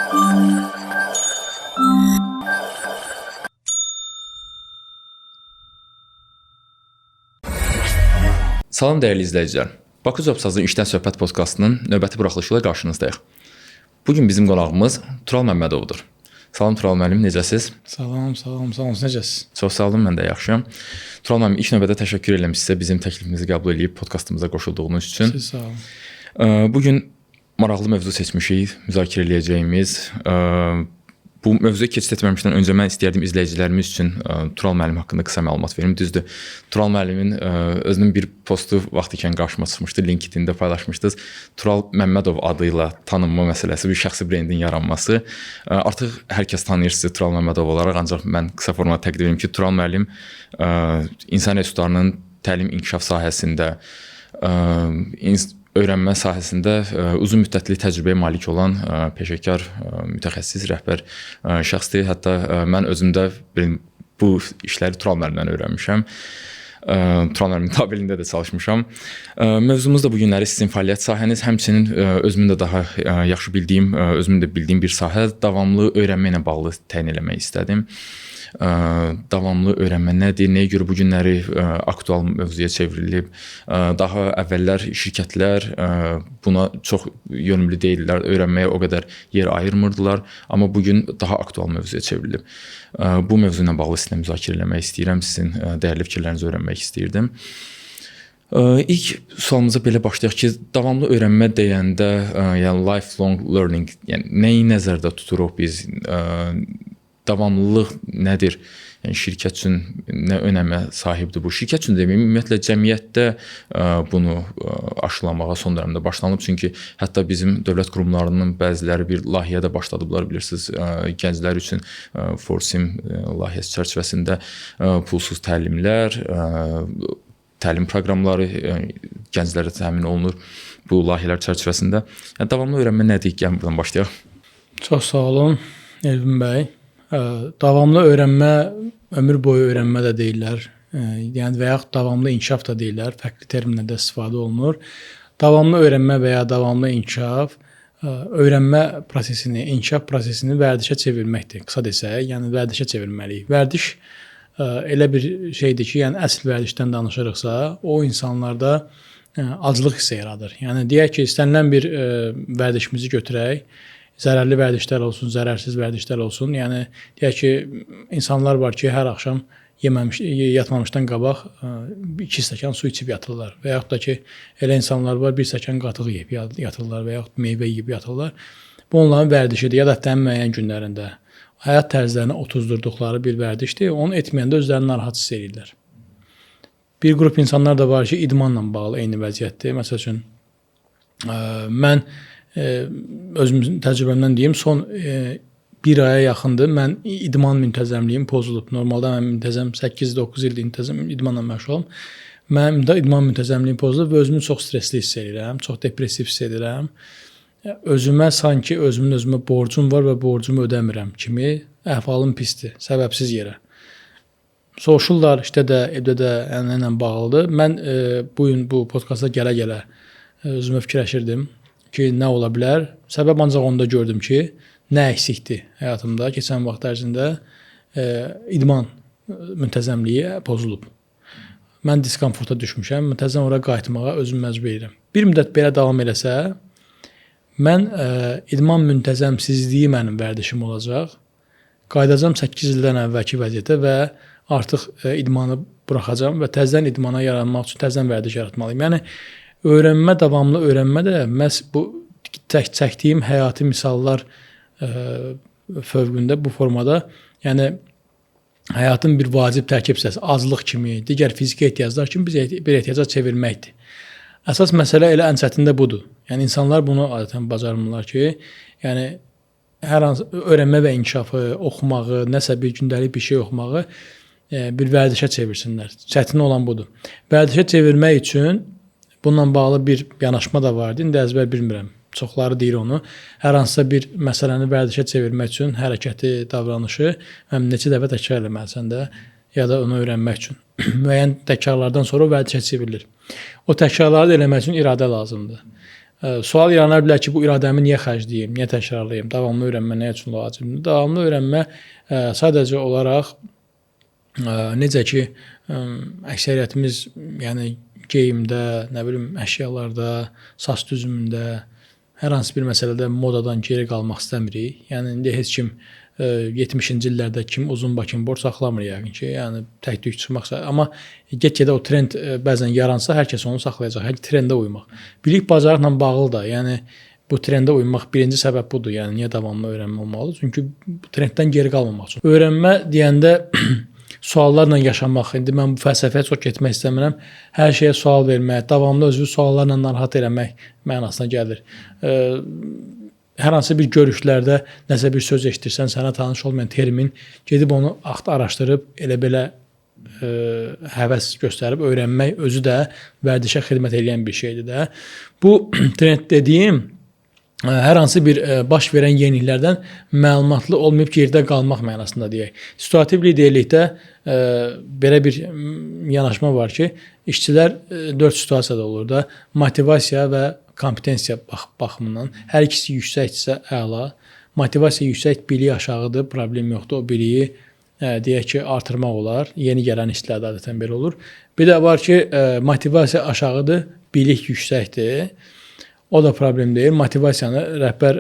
Salam dəyərli izləyicilər. Bakı Zobsazın İşdən Söhbət podkastının növbəti buraxılışı ilə qarşınızdayıq. Bugün bizim qonağımız Tural Məmmədovdur. Salam Tural müəllim, necəsiz? Salam, necəsiz? Çox sağ olun, mən də yaxşıyam. Tural müəllim, ilk növbədə təşəkkür edirəm sizə bizim təklifimizi qəbul edib podkastımıza qoşulduğunuz üçün. Siz sağ olun. Bugün maraqlı mövzu seçmişik, müzakirə edəcəyimiz. Bu mövzuya keçid etməmişdən öncə mən istəyərdim izləyicilərimiz üçün Tural müəllim haqqında qısa məlumat verim. Düzdür, Tural müəllimin özünün bir postu vaxt ikən qarşıma çıxmışdı, LinkedIn-də paylaşmışdınız. Tural Məmmədov adı ilə tanınma məsələsi, bir şəxsi brendin yaranması. Artıq hər kəs tanıyır sizi Tural Məmmədov olaraq, ancaq mən qısa formada təqdim edim ki, Tural müəllim insan resurslarının təlim inkişaf sahəsində, öyrənmə sahəsində uzun müddətli təcrübəyə malik olan peşəkar, mütəxəssis, rəhbər şəxsdir. Hətta mən özüm də bu işləri Tural müəllimdən öyrənmişəm. Tural müəllimin tabeliyində də çalışmışam. Mövzumuz da bu günləri sizin fəaliyyət sahəniz, həmçinin özümün də daha yaxşı bildiyim, özümün də bildiyim bir sahə, davamlı öyrənmə ilə bağlı təyin eləmək istədim. Davamlı öyrənmə nədir, nəyə görə bu günləri aktual mövzuya çevrilib. Daha əvvəllər şirkətlər buna çox yönümlü deyildilər, öyrənməyə o qədər yer ayırmırdılar, amma bugün daha aktual mövzuya çevrilib. Bu mövzu ilə bağlı sizinlə müzakirə etmək istəyirəm, sizin dəyərli fikirlərinizi öyrənmək istəyirdim. İlk sualımıza belə başlayaq ki, davamlı öyrənmə deyəndə, yəni lifelong learning, yəni nəyi nəzərdə tuturuq biz? Davamlılıq nədir? Yəni şirkət üçün nə önəmə sahibdir bu? Şirkət üçün deməyim, ümumiyyətlə cəmiyyətdə bunu aşılamağa son dövrdə başlanıb. Çünki hətta bizim dövlət qurumlarının bəziləri bir layihə də başladıblar, bilirsiniz, gənclər üçün Forsim layihəsi çərçivəsində pulsuz təlimlər, təlim proqramları gənclərə təmin olunur bu layihələr çərçivəsində. Yəni davamlı öyrənmə nədir? Gəlin buradan başlayaq. Çox sağ olun Elvin bəy. Davamlı öyrənmə, ömür boyu öyrənmə də deyirlər. Yəni və yaxud davamlı inkişaf da deyirlər. Fərqli terminlərdə istifadə olunur. Davamlı öyrənmə və ya davamlı inkişaf öyrənmə prosesini, inkişaf prosesini vərdişə çevirməkdir. Qısa desək, yəni vərdişə çevirməliyik. Vərdiş elə bir şeydir ki, yəni əsl vərdişdən danışırıqsa, o insanlarda aclıq hissi yaradır. Yəni deyək ki, istənilən bir vərdişimizi götürək. Zərərli vərdişlər olsun, zərərsiz vərdişlər olsun. Yəni deyək ki, insanlar var ki, hər axşam yatmamışdan qabaq 2 stəkan su içib yatırlar. Və yaxud da ki, elə insanlar var, 1 stəkan qatıq yeyib yatırlar və yaxud meyvə yeyib yatırlar. Bu onların vərdişidir ya da həftənin müəyyən günlərində həyat tərzlərini otuzdurduqları bir vərdişdir. Onu etməyəndə özlərini narahat hiss edirlər. Bir qrup insanlar da var ki, idmanla bağlı eyni vəziyyətdir. Məsəl üçün, mən özüm təcrübəmdən deyim, son 1 aya yaxındır mən idman müntəzəmliyim pozulub. Normalda mən müntəzəm 8-9 ildir idmanla məşğulam. Mənim də idman müntəzəmliyim pozulub və özümü çox stresli hiss edirəm, çox depressiv hiss edirəm. Özümə sanki özümə borcum var və borcumu ödəmirəm kimi əhvalım pisdir, səbəbsiz yerə. Soruşurlar, işdə də, evdə də ilə bağlıdır. Mən bu podkasta gələ-gələ özümə fikirləşirdim ki, nə ola bilər? Səbəb ancaq onda gördüm ki, nə əksikdir həyatımda. Keçən vaxt ərzində idman müntəzəmliyi pozulub. Mən diskomforta düşmüşəm, müntəzəm ora qayıtmağa özümü məcbur edirəm. Bir müddət belə davam eləsə, mən idman müntəzəmsizliyi mənim vərdişim olacaq. Qaydacam 8 ildən əvvəlki vəziyyətə və artıq idmanı buraxacam və təzədən idmana yaranmaq üçün təzədən vərdiş yaratmalıyım. Yəni, öyrənmə, davamlı öyrənmə də məhz bu çəkdiyim həyati misallar fövqündə bu formada, yəni həyatın bir vacib tərkib hissəsi, aclıq kimi, digər fiziki ehtiyaclar kimi bir ehtiyaca çevirməkdir. Əsas məsələ elə ən çətin də budur. Yəni insanlar bunu adətən bacarmırlar ki, yəni hər hansı öyrənmə və inkişafı, oxumağı, nəsə bir gündəlik bir şey oxumağı bir vərdişə çevirsinlər. Çətin olan budur. Vərdişə çevirmək üçün bununla bağlı bir yanaşma da vardı. İndi əzbər bilmirəm. Çoxları deyir onu. Hər hansısa bir məsələni vərdişə çevirmək üçün hərəkəti, davranışı neçə dəfə təkrar eləməlisən də ya da onu öyrənmək üçün. Müəyyən təkrarlardan sonra vərdişə çevrilir. O təkrarları da eləmək üçün iradə lazımdır. Sual yaranar bilər ki, bu iradəmi niyə xərcləyim, niyə təkrarlayım, davamlı öyrənmə nə üçün lazımdır? Davamlı öyrənmə sadəcə olaraq necə ki, əksəriyyətimiz, yəni geyimdə, nə bilim, əşyalarda, saç düzümündə, hər hansı bir məsələdə modadan geri qalmaq istəmirik. Yəni indi heç kim 70-ci illərdə kim uzun bakınbord saxlamır yəqin ki. Yəni tək-tük çıxmaq, amma get-gedə o trend bəzən yaransa hər kəs onu saxlayacaq. Hər trendə uymaq. Bilik bacarıqla bağlı da. Yəni bu trendə uymaq birinci səbəb budur. Yəni niyə davamlı öyrənmə olmalı? Çünki bu trenddən geri qalmamaq üçün. Öyrənmə deyəndə suallarla yaşamaq. İndi mən bu fəlsəfəyə çox getmək istəmirəm. Hər şeyə sual vermək, davamlı özünü suallarla narahat eləmək mənasına gəlir. Hər hansı bir görüşlərdə nəsə bir söz eşidirsən, sənə tanış olmayan termin, gedib onu araşdırıb elə-belə həvəs göstərib öyrənmək özü də vərdişə xidmət edən bir şeydir də. Bu trend dediyim hər hansı bir baş verən yeniliklərdən məlumatlı olmayıb geridə qalmaq mənasında deyək. Situativ liderlikdə belə bir yanaşma var ki, işçilər 4 situasiyada olur da, motivasiya və kompetensiya baxımından. Hər ikisi yüksəkdirsə əla, motivasiya yüksək, bilik aşağıdır, problem yoxdur. O biliyi deyək ki, artırmaq olar. Yeni gələn işçilərdə adətən belə olur. Bir də var ki, motivasiya aşağıdır, bilik yüksəkdir. O da problem deyil. Motivasiyanı rəhbər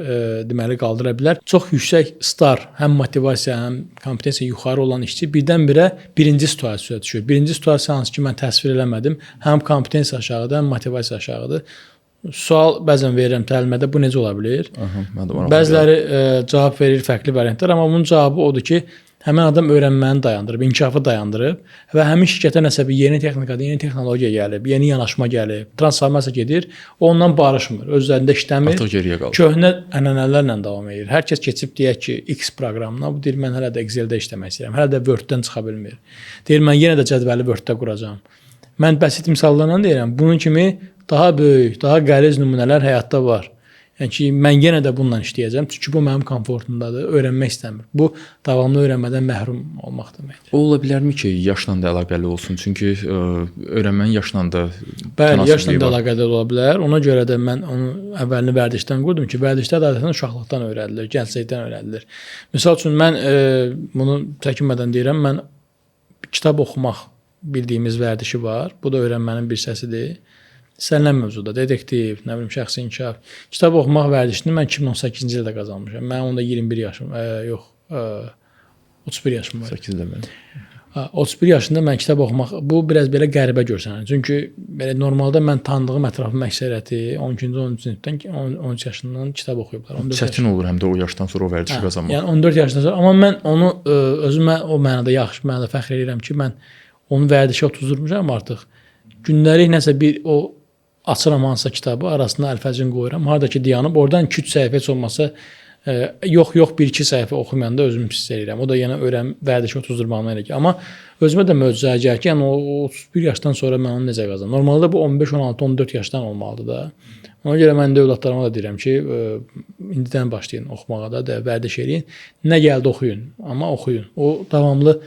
deməli qaldıra bilər. Çox yüksək star, həm motivasiya, həm kompetensiya yuxarı olan işçi birdən-birə birinci situasiyaya düşür. Birinci situasiya hansı ki, mən təsvir eləmədim. Həm kompetensiya aşağıdır, həm motivasiya aşağıdır. Sual bəzən verirəm təlimdə, bu necə ola bilər? Bəziləri cavab verir fərqli variantlar, amma bunun cavabı odur ki, həmin adam öyrənməni dayandırıb, inkişafı dayandırıb və həmin şirkətə nəsə bir yeni texnikada, yeni texnologiya gəlib, yeni yanaşma gəlib, transformasiya gedir, ondan barışmır, özlərində işləmir, köhnə ənənələrlə davam edir. Hər kəs keçib deyək ki, X proqramına, bu deyir, mən hələ də Excel-də işləmək istəyirəm, hələ də Word-dən çıxa bilmir. Deyir, mən yenə də cədvəli Word-də quracam. Mən bəsit misallarla deyirəm, bunun kimi daha böyük, daha qəliz nümunələr həyatda var. Yəni ki, mən yenə də bununla işləyəcəm. Çünki bu mənim komfortumdadır, öyrənmək istəmir. Bu, davamlı öyrənmədən məhrum olmaq deməkdir. O ola bilərmi ki, yaşla da əlaqəli olsun? Çünki öyrənmənin yaşla da bəli, yaşla da əlaqəli ola bilər. Ona görə də mən onu əvvəlini vərdişdən qurdum ki, vərdişdə adətən uşaqlıqdan öyrədilir, gənclikdən öyrədilir. Misal üçün, mən bunu çəkinmədən deyirəm, mən kitab oxumaq bildiyimiz vərdişi var. Bu da öyrənmənin bir səsidir. İstənilən mövzuda, detektiv, nə bilim, şəxsi inkişaf. Kitab oxumaq vərdişini mən 2018-ci ildə qazanmışam. Mən onda 21 yaşım, 31 yaşım var. 8-də mən. 31 yaşında mən kitab oxumaq, bu biraz belə qəribə görsənir. Çünki belə normalda mən tanıdığım ətrafım əksəriyyəti 12-ci, 13-cü sinifdən 13 yaşından kitab oxuyublar. Çətin olur həm də o yaşdan sonra o vərdişi qazanmaq. Yəni 14 yaşdan sonra, amma mən onu özümə o mənada yaxşı, mənada fəxr edirəm ki, mən onu vərdişə otuzdurmuşam artıq. Gündəlik nəsə bir o açıram hansısa kitabı, arasına əlfəzin qoyuram. Haradakı dayanıb, oradan 2-3 səhifə heç olmasa, yox, 1-2 səhifə oxumayanda özümü pis edirəm. O da yenə vərdişi otuzdurmağına elə ki. Amma özümə də möcüzə gəlir ki, yəni o 31 yaşdan sonra mən onu necə qazanım? Normalda bu 15, 16, 14 yaşdan olmalıdır da. Ona görə mən də övladlarıma da deyirəm ki, indidən başlayın oxumağa da, vərdiş eləyin. Nə gəldi oxuyun, amma oxuyun. O davamlı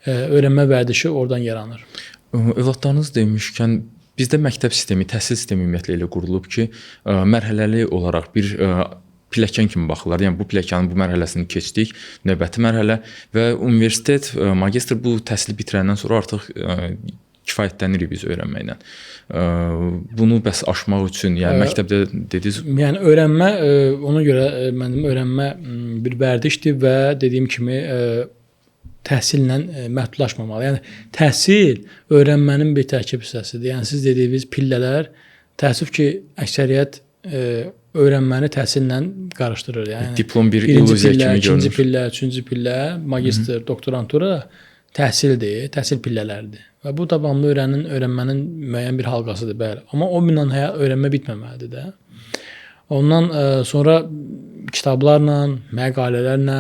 öyrənmə vərdişi oradan yaranır. Övladlarınız demişkən, bizdə məktəb sistemi, təhsil sistemi ümumiyyətlə elə qurulub ki, mərhələli olaraq bir pilləkən kimi baxırlar. Yəni bu pilləkənin bu mərhələsini keçdik, növbəti mərhələ və universitet, magistr bu təhsili bitirəndən sonra artıq kifayətlənirik biz öyrənməklə. Bunu bəs aşmaq üçün, yəni məktəbdə dediniz. Yəni öyrənmə, ona görə mənim öyrənmə bir vərdişdir və dediyim kimi təhsillə məhdudlaşmamalı. Yəni təhsil öyrənmənin bir tərkib hissəsidir. Yəni siz dediyiniz pillələr, təəssüf ki, əksəriyyət öyrənməni təhsillə qarışdırır. Yəni diplom bir illüziya kimi görünür. İkinci pillə, üçüncü pillə, magistr, doktorantura təhsildir, təhsil pillələridir. Və bu davamlı öyrənmənin müəyyən bir halqasıdır, bəli. Amma o minlə öyrənmə bitməməlidir də. Ondan sonra kitablarla, məqalələrlə,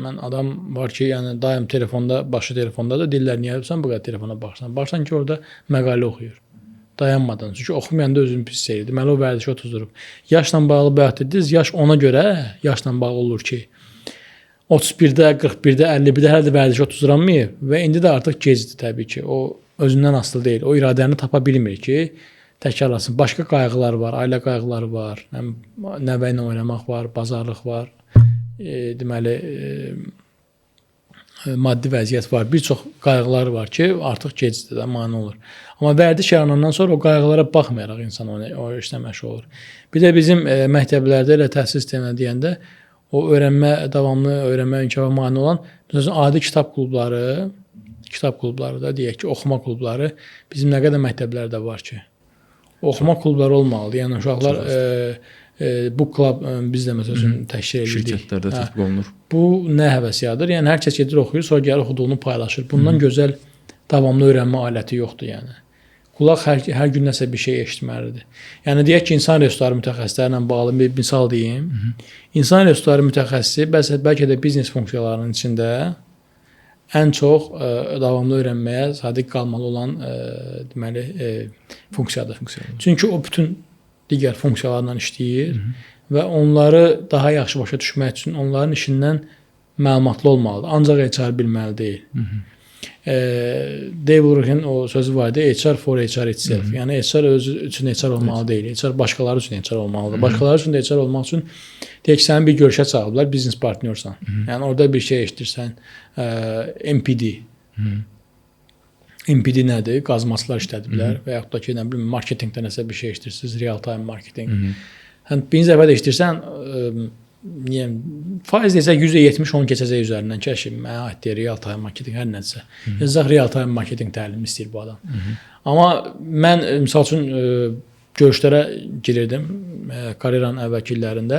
mən adam var ki, yəni daim telefonda, başı telefonda da deyirlər, niyə sən bu qədər telefona baxırsan? Baxırsan ki, orada məqalə oxuyur. Dayanmadan. Çünki oxumayanda özünü pis hiss edir. Deməli, o vərdişi otuzdurub. Yaşla bağlı bayaq dediniz, yaş ona görə yaşla bağlı olur ki, 31-də, 41-də, 51-də hələ də vərdişi otuzduranmayıb və indi də artıq gecdir təbii ki. O özündən asılı deyil. O iradəni tapa bilmir ki, təkrarlasın. Başqa qayğılar var, ailə qayğıları var, nəvə ilə oynamaq var, bazarlıq var. Deməli maddi vəziyyət var. Bir çox qayğılar var ki, artıq gecdir də mane olur. Amma vərdiş yaranandan sonra o qayğılara baxmayaraq insan o işlə məşğul olur. Bir də bizim məktəblərdə elə təhsil sisteminə deyəndə o davamlı öyrənmə inkişafa mane olan məsələn adi kitab klubları da deyək ki, oxuma klubları bizim nə qədər məktəblərdə var ki. Oxuma klubları olmalıdır. Yəni uşaqlar bu klub bizdə məsələn təşkil edilir. Şirkətlərdə tətbiq olunur. Bu nə həvəs yadır? Yəni hər kəs gedir oxuyur, sonra gəlir oxuduğunu paylaşır. Bundan gözəl davamlı öyrənmə aləti yoxdur yəni. Qulaq hər gün nəsə bir şey eşitməlidir. Yəni deyək ki, insan resursları mütəxəssisləri ilə bağlı bir misal deyim. İnsan resursları mütəxəssisi bəlkə də biznes funksiyalarının içində ən çox davamlı öyrənməyə sadiq qalmalı olan deməli funksiyadır. Çünki o bütün digər funksiyalarla işləyir və onları daha yaxşı başa düşmək üçün onların işindən məlumatlı olmalıdır. Ancaq HR bilməli deyil. Dave Urquh'ın o sözü var idi, HR for HR itself. Yəni HR özü üçün HR olmalı deyil. HR başqaları üçün HR olmalıdır. Başqaları üçün də HR olmaq üçün deyək ki, səni bir görüşə çağırırlar, biznes partnyorsan. Yəni orada bir şey eşidirsən, MPD. MPD nədir? Qazmaçılar işlədiblər və yaxud da ki, nə bilim, marketingdə nəsə bir şey eşidirsiniz, real time marketing. Birinci dəfə də eşidirsən, faiz desək %70 onun keçəcək üzərindən ki, mənə aiddir real time marketing hər nədirsə. Yazaq real time marketing təlimi istəyir bu adam. Amma mən misal üçün görüşlərə girirdim karyeranın əvvəlki illərində.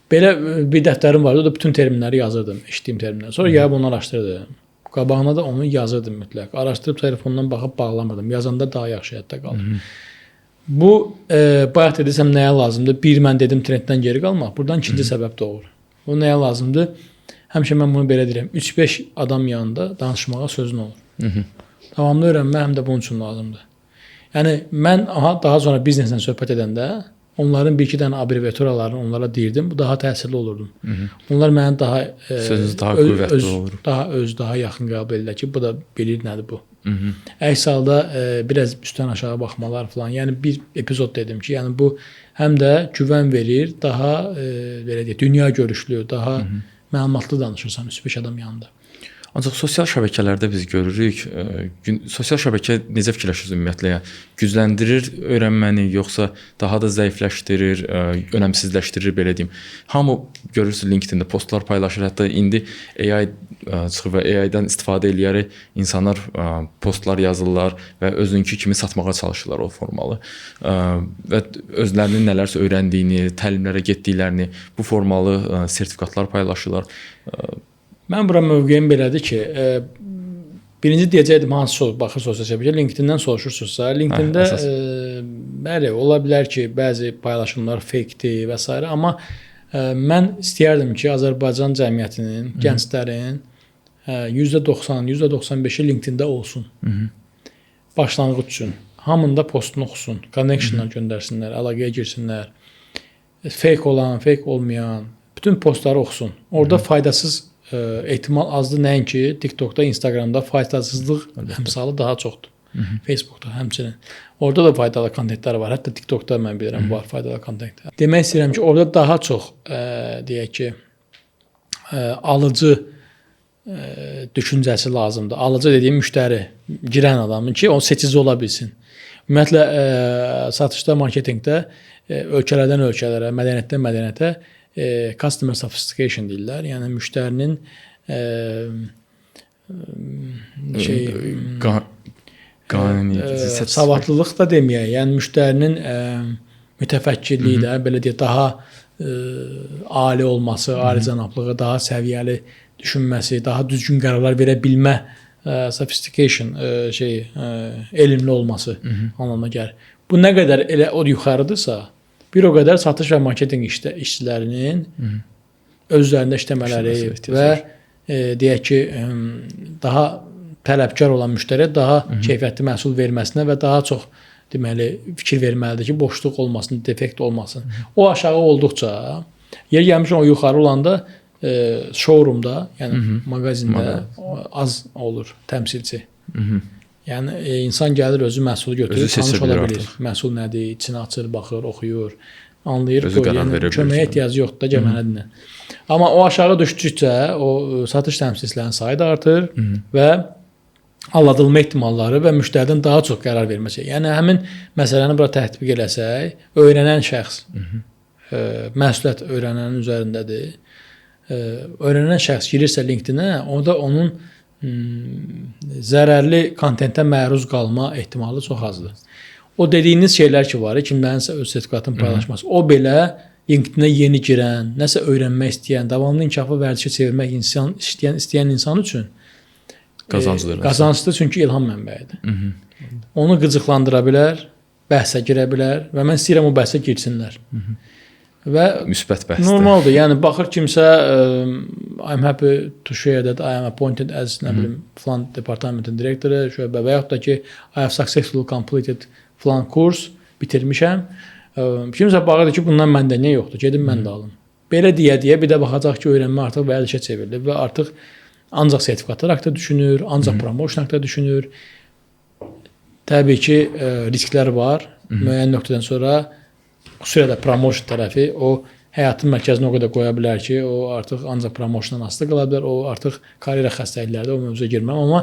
Belə bir dəftərim vardı, o da bütün terminləri yazırdım, eşitdiyim terminləri. Sonra gəlib onu araşdırdım. Qabağına da onu yazırdım mütləq. Araşdırıb telefondan baxıb bağlamırdım. Yazanda daha yaxşı yadda qalır. Bu, bayaq desəm nəyə lazımdır? Bir, mən dedim trenddən geri qalmaq. Buradan ikinci səbəb doğur. O nəyə lazımdır? Həmişə mən bunu belə deyirəm. 3-5 adam yanında danışmağa sözün olur. Davamlı öyrənmə həm də bunun üçün lazımdır. Yəni, mən daha sonra bizneslə söhbət edəndə onların bir-iki dənə abreviaturalarını onlara deyirdim. Bu daha təsirli olurdum. Onlar mənə daha sözünüz daha qüvvətli olur. Daha yaxın qəbul edirlər ki, bu da bilir nədir bu. Əks halda biraz üstdən aşağı baxmalar falan. Yəni bir epizod dedim ki, yəni bu həm də güvən verir, daha belə deyək, dünya görüşlü, daha məlumatlı danışırsan 3-5 adam yanında. Ancaq sosial şəbəkələrdə biz görürük, sosial şəbəkə necə fikirləşirsiniz ümumiyyətlə? Yəni, gücləndirir öyrənməni, yoxsa daha da zəifləşdirir, önəmsizləşdirir, belə deyim. Hamı görürsünüz LinkedIn-də postlar paylaşır, hətta indi AI çıxır və AI-dan istifadə edərək insanlar postlar yazırlar və özünkü kimi satmağa çalışırlar o formalı. Və özlərinin nələrsə öyrəndiyini, təlimlərə getdiklərini, bu formalı sertifikatlar paylaşırlar. Mən bura mövqeyim belədir ki, birinci deyəcəkdim hansı baxır sosial şəbəkə, LinkedIn-dən soruşursunuzsa, LinkedIn-də bəli, ola bilər ki, bəzi paylaşımlar fake-dir və s. Amma mən istəyərdim ki, Azərbaycan cəmiyyətinin, gənclərin %90, %95-i LinkedIn-də olsun. Başlanğıc üçün. Hamında postunu oxusun, connectionlar göndərsinlər, əlaqəyə girsinlər. Fake olan, fake olmayan, bütün postları oxusun. Orada faydasız ehtimal azdır, nəinki TikTokda, Instagramda faydasızlıq əmsalı daha çoxdur. Facebookda həmçinin. Orada da faydalı kontentlər var. Hətta TikTokda mən bilirəm var faydalı kontentlər. Demək istəyirəm ki, orada daha çox deyək ki, alıcı düşüncəsi lazımdır. Alıcı dediyim müştəri, girən adamın ki, o seçici ola bilsin. Ümumiyyətlə satışda, marketinqdə ölkələrdən ölkələrə, mədəniyyətdən mədəniyyətə customer sophistication deyirlər. Yəni müştərinin savadlılıq da deməyək. Yəni müştərinin mütəfəkkirliyi də belə deyək daha ali olması, alicənablığı, daha səviyyəli düşünməsi, daha düzgün qərarlar verə bilmə sophistication elmli olması anlamına gəlir. Bu nə qədər elə o yuxarıdırsa, bir o qədər satış və marketinq işçilərinin özlərində işləmələri və deyək ki, daha tələbkar olan müştəriyə daha keyfiyyətli məhsul verməsinə və daha çox deməli fikir verməlidir ki, boşluq olmasın, defekt olmasın. O aşağı olduqca, yer gəlmişən o yuxarı olanda showroomda, yəni mağazində az olur təmsilçi. Yəni insan gəlir özü məhsulu götürür, Özü seçə tanış bilir ola bilir. artıq. Məhsul nədir, içini açır, baxır, oxuyur, anlayır Özü ki, qərar yəni verə bilir. köməyə ehtiyacı yoxdur da gəmənədir. Amma o aşağı düşdükcə o satış təmsilçilərinin sayı da artır və aldadılma ehtimalları və müştəridən daha çox qərar verməsi. Yəni həmin məsələni bura tətbiq eləsək, öyrənən şəxs məsuliyyət öyrənənin üzərindədir. Öyrənən şəxs girirsə LinkedIn-ə, onda onun zərərli kontentə məruz qalma ehtimalı çox azdır. O dediyiniz şeylər ki var, kimlərinsə öz sertifikatını paylaşması, o belə LinkedIn-ə yeni girən, nəsə öyrənmək istəyən, davamlı inkişafı vərdişə çevirmək istəyən insan üçün qazanclıdır, çünki ilham mənbəyidir. Onu qıcıqlandıra bilər, bəhsə girə bilər və mən istəyirəm o bəhsə girsinlər. Və müsbət bəhsdir. Normaldır. Yəni baxır kimsə I'm happy to share that I am appointed as nə bilim falan departamentin direktoru, şöbə və yaxud da ki I have successfully completed falan kurs bitirmişəm. Kimsə baxır ki bundan məndə nə yoxdur, gedim mən də alım. Belə deyə bir də baxacaq ki öyrənmə artıq vərdişə çevrilib və artıq ancaq sertifikatlar haqqında düşünür, ancaq promotion haqqında düşünür. Təbii ki risklər var. Müəyyən nöqtədən sonra xüsusilə də promotion tərəfi o həyatın mərkəzinə o qədər qoya bilər ki, o artıq ancaq promotiondan asılı qala bilər. O artıq karyera xəstəliklərdə o mövzuya girməm, amma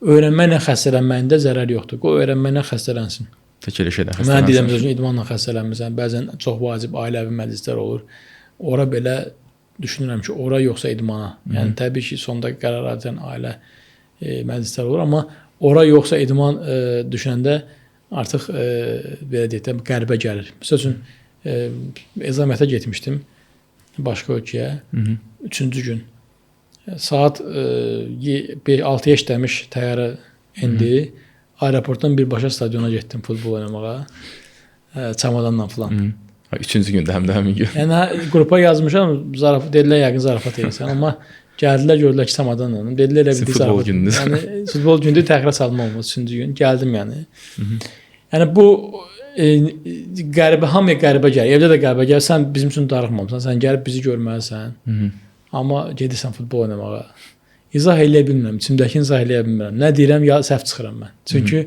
öyrənməklə xəstələnməyində zərər yoxdur. O öyrənməklə xəstələnsin. Tək elə şeydən xəstələnsin. Mən deyirəm özün idmanla xəstələnmirsən. Bəzən çox vacib ailəvi məclislər olur. Ora belə düşünürəm ki, ora yoxsa idmana. Yəni təbii ki, sonda qərar verən ailə məclislər olur, amma ora yoxsa idman düşünəndə artıq belə deyək də qəribə gəlir. Məsəl üçün ezamiyyətə getmişdim başqa ölkəyə. 3-cü gün saat 6-ya işləmiş təyyarə indi. Aeroportdan birbaşa stadiona getdim futbol oynamağa. Çamadanla falan. 3-cü gündə həm də həmin gün. Yəni qrupa yazmışam, dedilər yəqin zarafat edirsən, amma gəldilər gördülər ki, çamadanla. Dedilər elə bildi futbol gününüz. Yəni futbol gündür, təxirə salma olmaz 3-cü gün. Gəldim yəni. Yəni bu qəribə, hamıya qəribə gəlir. Evdə də qəribə gəlir. Sən bizim üçün darıxmamısan. Sən gəlib bizi görməlisən. Amma gedirsən futbol oynamağa. İzah eləyə bilmirəm. İçimdəkini izah eləyə bilmirəm. Nə deyirəm, ya səhv çıxıram mən. Çünki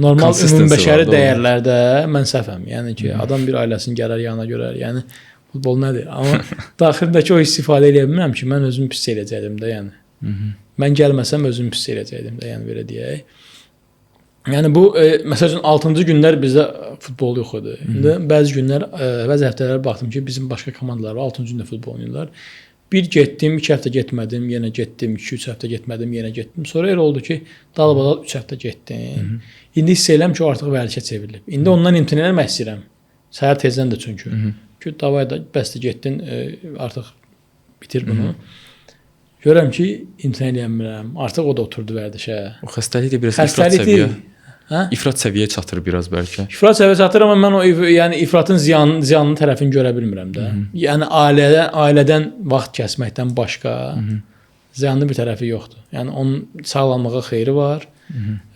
normal ümumbəşəri dəyərlərdə mən səhvəm. Yəni ki, adam bir ailəsini gələr, yanına görər. Yəni futbol nədir? Amma daxilindəki o istifadə eləyə bilmirəm ki, mən özümü pis eləyəcəkdim də, yəni. Mən gəlməsəm özümü pis eləyəcəkdim də, yəni belə deyək. Yəni bu məsəl üçün 6-cı günlər bizdə futbol yox idi. İndi bəzi günlər, bəzi həftələrə baxdım ki, bizim başqa komandalar var, 6-cı gündə futbol oynayırlar. Bir getdim, 2 həftə getmədim, yenə getdim, 2-3 həftə getmədim, yenə getdim. Sonra elə oldu ki, dalbadal 3 həftə getdim. İndi hiss edirəm ki, o artıq vərdişə çevrilib. İndi ondan imtina eləmək istəyirəm. Səhər tezdən də çünki. Ki, davay da bəsdə getdin, artıq bitir bunu. Görürəm ki, imtina eləmirəm. Artıq o da oturdu vərdişə. O xəstəlik də biraz ifrat səviyyə. Hə? İfrat səviyyəyə çatır biraz bəlkə. İfrat səviyyəyə çatır, amma mən o yəni ifratın ziyanlı tərəfini görə bilmirəm də. Yəni ailədən vaxt kəsməkdən başqa ziyanlı bir tərəfi yoxdur. Yəni onun sağlamlığa xeyri var.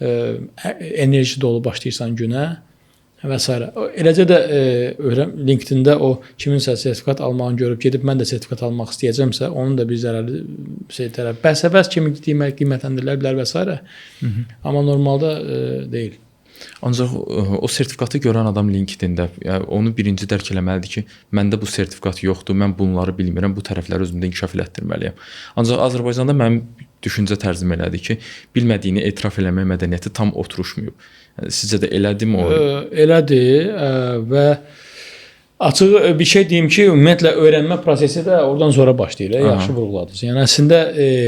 Enerji dolu başlayırsan günə və s. Eləcə də LinkedIn-də o kiminsə sertifikat almağını görüb gedib mən də sertifikat almaq istəyəcəmsə, onun da bir zərərli tərəfi. Bəs kimi qiymətləndirilə bilər və s. Amma normalda deyil. Ancaq o sertifikatı görən adam LinkedIn-də yəni onu birinci dərk eləməlidir ki, məndə bu sertifikat yoxdur, mən bunları bilmirəm, bu tərəfləri özümdə inkişaf elətdirməliyəm. Ancaq Azərbaycanda mənim düşüncə tərzim elədir ki, bilmədiyini etiraf eləmək mədəniyyəti tam oturuşmayıb. Yəni, sizcə də elədimi o? Elədir və açıq bir şey deyim ki, ümumiyyətlə öyrənmə prosesi də oradan sonra başlayır. Yaxşı vurğuladınız. Yəni əslində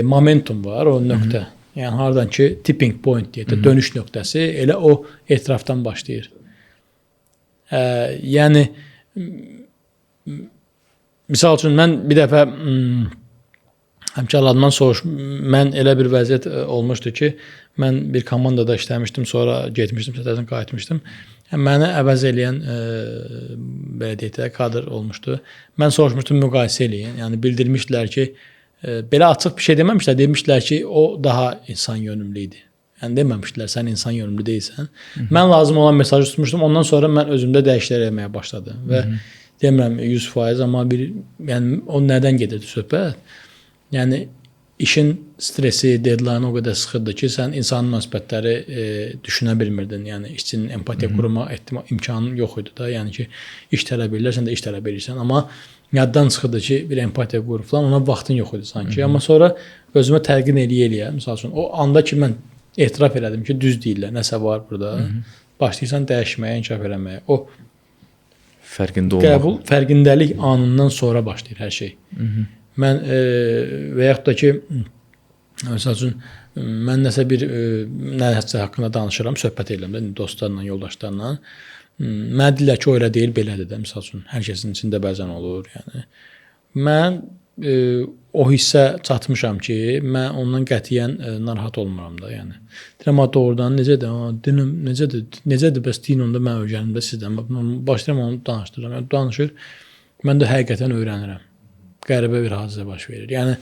momentum var, o nöqtə. Yəni hardan ki tipping point deyək də dönüş nöqtəsi elə o etirafdan başlayır. Yəni misal üçün mən bir dəfə həmkarlarımdan mən elə bir vəziyyət olmuşdu ki, mən bir komandada işləmişdim, sonra getmişdim, təzədən qayıtmışdım. Məni əvəz eləyən belə deyək də kadr olmuşdu. Mən soruşmuşdum, müqayisə eləyin. Yəni bildirmişdilər ki, belə açıq bir şey deməmişlər, demişdilər ki, o daha insan yönümlü idi. Yəni deməmişdilər, sən insan yönümlü deyilsən. Mən lazım olan mesajı tutmuşdum. Ondan sonra mən özümdə dəyişikliklər etməyə başladım və demirəm 100%, amma yəni o nədən gedirdi söhbət? Yəni işin stresi, deadline o qədər sıxırdı ki, sən insan münasibətləri düşünə bilmirdin. Yəni işçinin empatiya qurma imkanın yox idi da. Yəni ki, iş tələb edirlər, sən də iş tələb edirsən, amma yaddan çıxırdı ki, bir empatiya qur falan, ona vaxtın yox idi sanki. Amma sonra özümə təlqin eləyə, məsəl üçün o anda ki, mən etiraf elədim ki, düz deyirlər, nəsə var burada. Başlayırsan dəyişməyə, inkişaf eləməyə. O fərqində olmaq. Qəbul, fərqindəlik anından sonra başlayır hər şey. Mən və yaxud da ki, məsəl üçün, mən nəsə bir nəsə haqqında danışıram, söhbət edirəm də, dostlarla, yoldaşlarla. Mənə deyirlər ki, o elə deyil, belədir də, məsəl üçün, hər kəsin içində bəzən olur. Yəni. Mən o hissə çatmışam ki, mən ondan qətiyyən narahat olmuram da. Yəni. Deyirəm, doğrudan necədir, bəs deyin onda mən öyrənim də sizdən. Başlayıram onu danışdırıram. Yəni, danışır, mən də həqiqətən öyrənirəm. Qəribə bir hadisə baş verir. Yəni,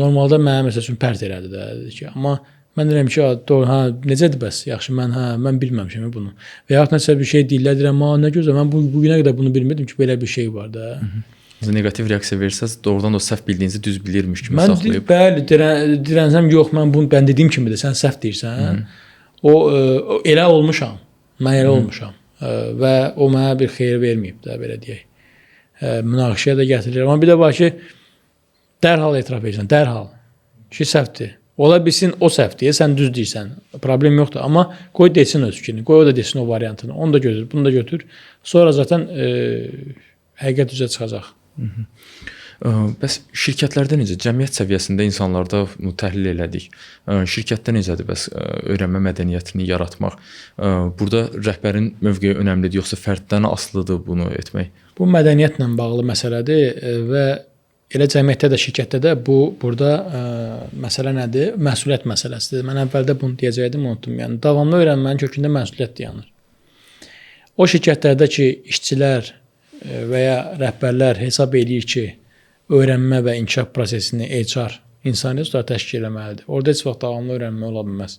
normalda mənə məsəl üçün pərt elədi də. Ki, amma mən deyirəm ki, necədir bəs? Yaxşı, mən bilməmişəm bunu. Və yaxud nəsə bir şey deyirlər, deyirəm, nə gözəl, mən bu günə qədər bunu bilmirdim ki, belə bir şey var da. Negativ reaksiya versəz, doğrudan da səhv bildiyinizi düz bilirmiş kimi saxlayıb. Bəli, dirənsəm, yox, mən dediyim kimidir, sən səhv deyirsən. O elə olmuşam, mən elə olmuşam və o mənə bir xeyir verməyib də, belə deyək. Münaqişəyə də gətirir. Amma bir də var ki, dərhal etiraf edirsən, dərhal ki, səhvdir. Ola bilsin, o səhvdir, sən düz deyirsən, problem yoxdur. Amma qoy desin öz fikrini, qoy o da desin o variantını, onu da götür, bunu da götür. Sonra zaten həqiqət üzə çıxacaq. Bəs şirkətlərdə necə? Cəmiyyət səviyyəsində insanlarda bunu təhlil elədik. Şirkətdə necədir bəs öyrənmə mədəniyyətini yaratmaq? Burada rəhbərin mövqeyi önəmlidir, yoxsa fərddən asılıdır bunu etmək? Bu mədəniyyətlə bağlı məsələdir və elə cəmiyyətdə də, şirkətdə də burada məsələ nədir? Məsuliyyət məsələsidir. Mən əvvəldə bunu deyəcəydim, unutdum. Yəni davamlı öyrənmənin kökündə məsuliyyət dayanır. O şirkətlərdə ki, işçilər və ya rəhbərlər hesab edir ki, öyrənmə və inkişaf prosesini HR, insani resurslar təşkil etməlidir. Orada heç vaxt davamlı öyrənmə ola bilməz.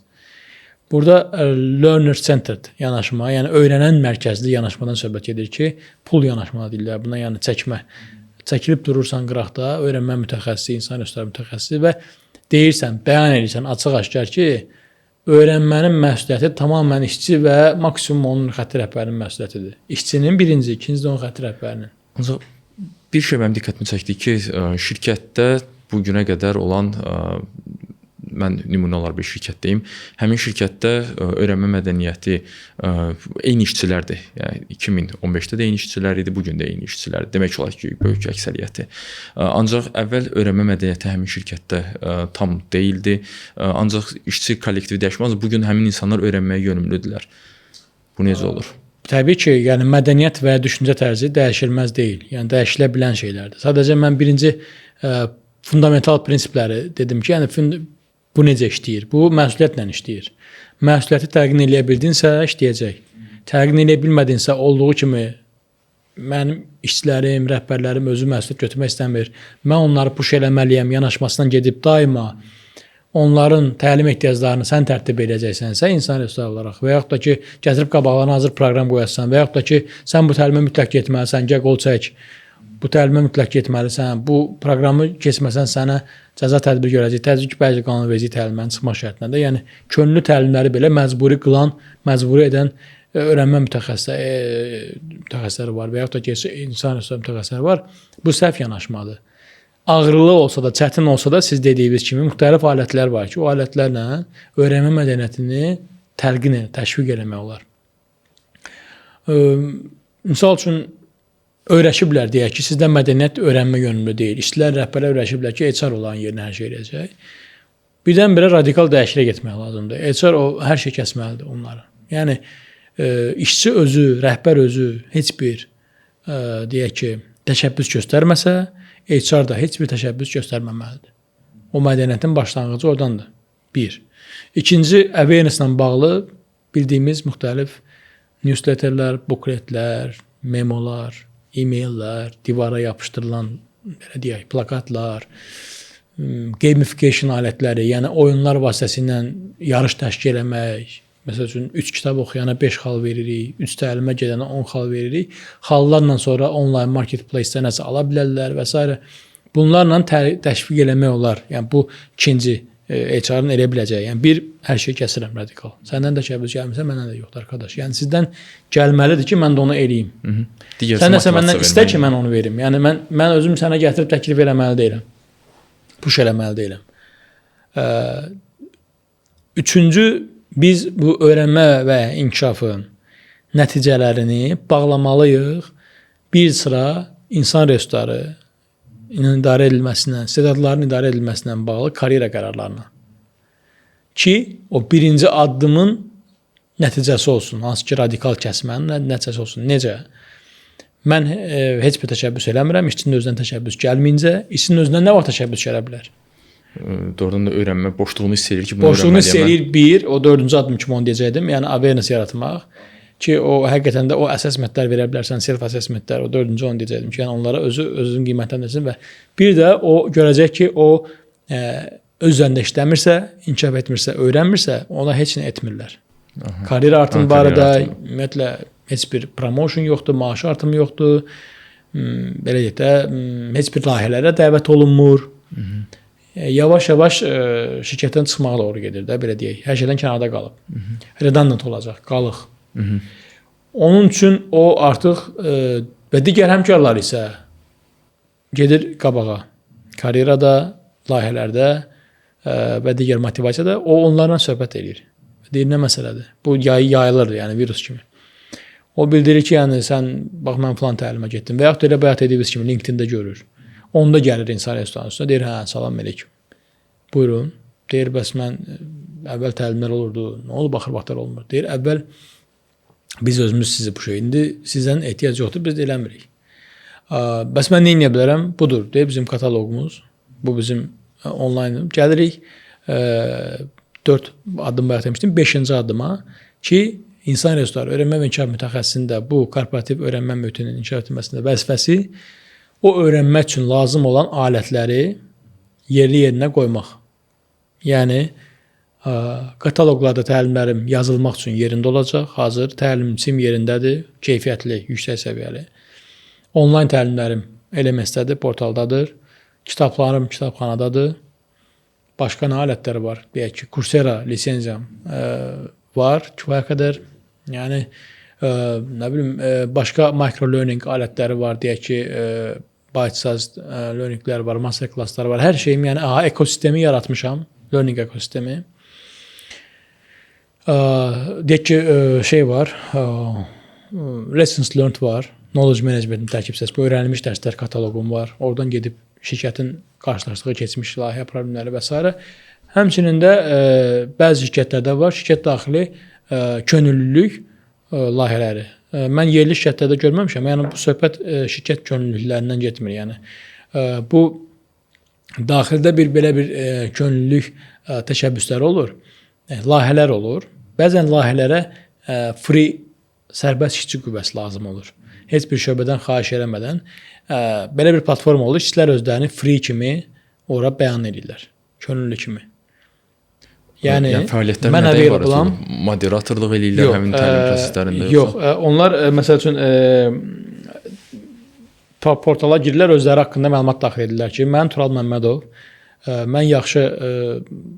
Burada learner-centered yanaşma, yəni öyrənən mərkəzli yanaşmadan söhbət gedir ki, pull yanaşma deyirlər buna, yəni çəkmə. Çəkilib durursan qıraqda, öyrənmə mütəxəssisi, insani resurslar mütəxəssisi və deyirsən, bəyan edirsən açıq-aşkar ki, öyrənmənin məsuliyyəti tamamən işçi və maksimum onun xətti rəhbərinin məsuliyyətidir. İşçinin birinci, ikinci də onun xətti rəhbərinin. Ancaq bir şey mənim diqqətimi çəkdi ki, şirkətdə bu günə qədər olan, mən nümunələr bir şirkətdəyim, həmin şirkətdə öyrənmə mədəniyyəti eyni işçilərdir. Yəni 2015-də də eyni işçilər idi, bu gün də eyni işçilər. Demək olar ki, böyük əksəriyyəti. Ancaq əvvəl öyrənmə mədəniyyəti həmin şirkətdə tam deyildi. Ancaq işçi kollektivi dəyişməz. Bu gün həmin insanlar öyrənməyə yönümlüdürlər. Bu necə olur? Təbii ki, yəni mədəniyyət və düşüncə tərzi dəyişilməz deyil. Yəni dəyişilə bilən şeylərdir. Sadəcə mən birinci fundamental prinsipləri dedim ki, yəni bu necə işləyir? Bu məsuliyyətlə işləyir. Məsuliyyəti təqdim edə bildinsə işləyəcək. Təqdim edə bilmədinsə olduğu kimi mənim işçilərim, rəhbərlərim özü məsuliyyət götürmək istəmir. Mən onları push eləməliyəm, yanaşmasından gedib daima onların təlim ehtiyaclarını sən tərtib edəcəksənsə, insan resurslar olaraq və yaxud da ki, gətirib qabaqlarına hazır proqram qoyasan və yaxud da ki, sən bu təlimə mütləq getməlisən, gəl qol çək, bu təlimə mütləq getməlisən, bu proqramı keçməsən sənə cəza tədbir görəcək, təzyiq bəzi qanunverici təlimlərin çıxma şərtlərində, yəni könüllü təlimləri belə məcburi qılan, məcburi edən öyrənmə mütəxəssisləri var və yaxud da ki, insan resurslar mütəxəssisləri var. Bu səhv yanaşmadır. Ağrılı olsa da, çətin olsa da siz dediyiniz kimi müxtəlif alətlər var ki, o alətlərlə öyrənmə mədəniyyətini təlqin, təşviq eləmək olar. Misal üçün, öyrəşiblər deyək ki, sizdə mədəniyyət öyrənmə yönümlü deyil. İşçilər, rəhbərlər öyrəşiblər ki, HR olan yerinə hər şey eləyəcək. Birdən-birə radikal dəyişikliyə getmək lazımdır. HR hər şey kəsməlidir onları. Yəni, işçi özü, rəhbər özü heç bir, deyək ki, təşəbbüs göstərməsə, HR da heç bir təşəbbüs göstərməməlidir. O mədəniyyətin başlanğıcı oradandır. Bir. İkinci, awareness-la bağlı bildiyimiz müxtəlif newsletterlər, bukletlər, memolar, e-maillər, divara yapışdırılan belə deyək, plakatlar, gamification alətləri, yəni oyunlar vasitəsilə yarış təşkil etmək, məsəl üçün 3 kitab oxuyana 5 xal veririk, 3 təlimə gedənə 10 xal veririk. Xallarla sonra online marketplace-də nəsə ala bilərlər və s. Bunlarla təşviq eləmək olar. Yəni bu ikinci HR-ın elə biləcəyi. Yəni bir hər şey kəsirəm radikal. Səndən də təşəbbüs gəlmirsə, məndən də yoxdur arkadaş. Yəni sizdən gəlməlidir ki, mən də onu eləyim. Sən nəsə məndən istə ki, mən onu verim. Yəni mən özüm sənə gətirib təklif eləməli deyiləm. Push eləməli deyiləm. Üçüncü, biz bu öyrənmə və inkişafın nəticələrini bağlamalıyıq bir sıra insan resursları idarə edilməsindən, istedadların idarə edilməsindən bağlı karyera qərarlarına. Ki, o birinci addımın nəticəsi olsun. Hansı ki, radikal kəsmənin nəticəsi olsun. Necə? Mən heç bir təşəbbüs eləmirəm. İşçinin özündən təşəbbüs gəlməyincə, işçinin özündən nə vaxt təşəbbüs gələ bilər? Doğrudan da öyrənmə boşluğunu hiss edir ki, bunu boşluğunu hiss edir bir, o dördüncü addım kimi onu deyəcəkdim. Yəni, awareness yaratmaq. Ki, o həqiqətən də o assessmentlər verə bilərsən, self assessmentlər, o dördüncü onu deyəcəkdim ki, yəni onlara özünün qiymətləndirsin və bir də o görəcək ki, o öz üzərində işləmirsə, inkişaf etmirsə, öyrənmirsə, ona heç nə etmirlər. Kariyer artımı barədə ümumiyyətlə heç bir promotion yoxdur, maaş artımı yoxdur, belə deyək də, heç bir layihələrə dəvət olunmur. Yavaş-yavaş şirkətdən çıxmağa doğru gedir də, belə deyək. Hər şeydən kənarda qalıb. Redundant olacaq, qalıq. Onun üçün o artıq və digər həmkarlar isə gedir qabağa. Karyerada, layihələrdə və digər motivasiyada o onlarla söhbət edir. Deyir, nə məsələdir? Bu yayılır, yəni virus kimi. O bildirir ki, yəni sən, bax, mən falan təlimə getdim və yaxud da elə bayaq dediyiniz kimi LinkedIn-də görür. Onda gəlir insan restoranın üstünə, deyir, hə, salam əleykum. Buyurun. Deyir, bəs mən əvvəl təlimlər olurdu, nə oldu, baxır, vaxtlar olmur. Deyir, əvvəl biz özümüz sizi bu şey, indi sizdən ehtiyac yoxdur, biz də eləmirik. Bəs mən nə edə bilərəm? Budur, deyir, bizim kataloqumuz, bu bizim onlayn. Gəlirik, 4 addım bayaq demişdim, 5-ci addıma ki, insan resursları öyrənmə və inkişaf mütəxəssisində bu korporativ öyrənmə mühitinin inkişaf etməsində vəzifəsi o öyrənmək üçün lazım olan alətləri yerli yerinə qoymaq. Yəni, kataloqlarda təlimlərim yazılmaq üçün yerində olacaq. Hazır təlimçim yerindədir, keyfiyyətli, yüksək səviyyəli. Onlayn təlimlərim LMS-dədir, portaldadır. Kitablarım kitabxanadadır. Başqa nə alətləri var? Deyək ki, Coursera lisenziyam var, kifayət qədər. Yəni, nə bilim, başqa micro-learning alətləri var. Deyək ki, bite-sized learninglər var, master-klasslar var. Hər şeyim, yəni, ekosistemi yaratmışam, learning ekosistemi. Deyək ki, şey var, lessons learned var, knowledge managementin tərkib hissəsi, bu öyrənilmiş dərslər kataloqum var. Oradan gedib şirkətin qarşılaşdığı keçmiş layihə problemləri və s. Həmçinin də bəzi şirkətlərdə var, şirkət daxili könüllülük layihələri. Mən yerli şirkətlərdə görməmişəm. Yəni bu söhbət şirkət könüllülüklərindən getmir. Yəni bu daxildə belə bir könüllülük təşəbbüsləri olur. Layihələr olur. Bəzən layihələrə free sərbəst işçi qüvvəsi lazım olur. Heç bir şöbədən xahiş eləmədən belə bir platforma olur. İşçilər özlərini free kimi ora bəyan edirlər. Könüllü kimi. Yəni fəaliyyətlər nədə ibarət? Moderatorluq eləyirlər həmin təlim proseslərində? Yox, onlar məsəl üçün portala girirlər, özləri haqqında məlumat daxil edirlər ki, mən Tural Məmmədov, mən yaxşı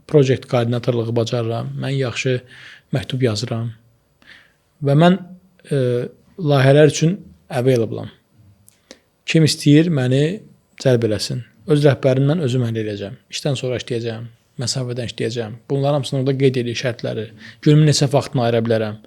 projekt koordinatorluğu bacarıram, mən yaxşı məktub yazıram və mən layihələr üçün available-am. Kim istəyir məni cəlb eləsin. Öz rəhbərimdən özüm həll edəcəm. İşdən sonra işləyəcəm, məsafədən işləyəcəm. Bunların hamısını orada qeyd edir şərtləri. Günümün neçə vaxtını ayıra bilərəm.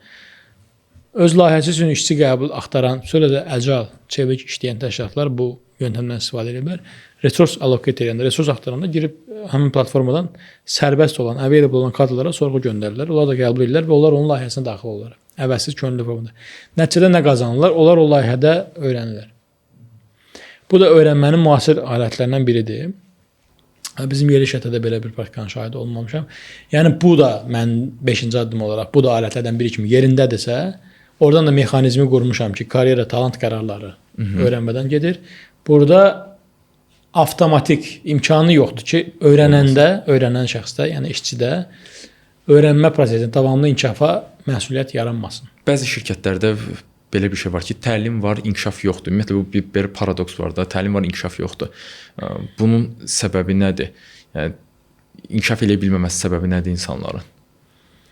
Öz layihəsi üçün işçi qəbul axtaran, sonra da əcəl, çevik işləyən təşkilatlar bu yöntəmdən istifadə edirlər. Resurs allocate edəndə, resurs axtaranda girib həmin platformadan sərbəst olan, available olan kadrlara sorğu göndərirlər. Onlar da qəbul edirlər və onlar onun layihəsinə daxil olurlar. Əvəzsiz könüllü formada. Nəticədə nə qazanırlar? Onlar o layihədə öyrənirlər. Bu da öyrənmənin müasir alətlərindən biridir. Bizim yerli şirkətdə belə bir praktikanın şahidi olmamışam. Yəni bu da mən 5-ci addım olaraq bu da alətlərdən biri kimi yerindədirsə, oradan da mexanizmi qurmuşam ki, karyera, talant qərarları öyrənmədən gedir. Burada avtomatik imkanı yoxdur ki, öyrənən şəxsdə, yəni işçidə öyrənmə prosesinin davamlı inkişafa məsuliyyət yaranmasın. Bəzi şirkətlərdə belə bir şey var ki, təlim var, inkişaf yoxdur. Ümumiyyətlə bu bir paradoks var da, təlim var, inkişaf yoxdur. Bunun səbəbi nədir? Yəni inkişaf eləyə bilməməsi səbəbi nədir insanların?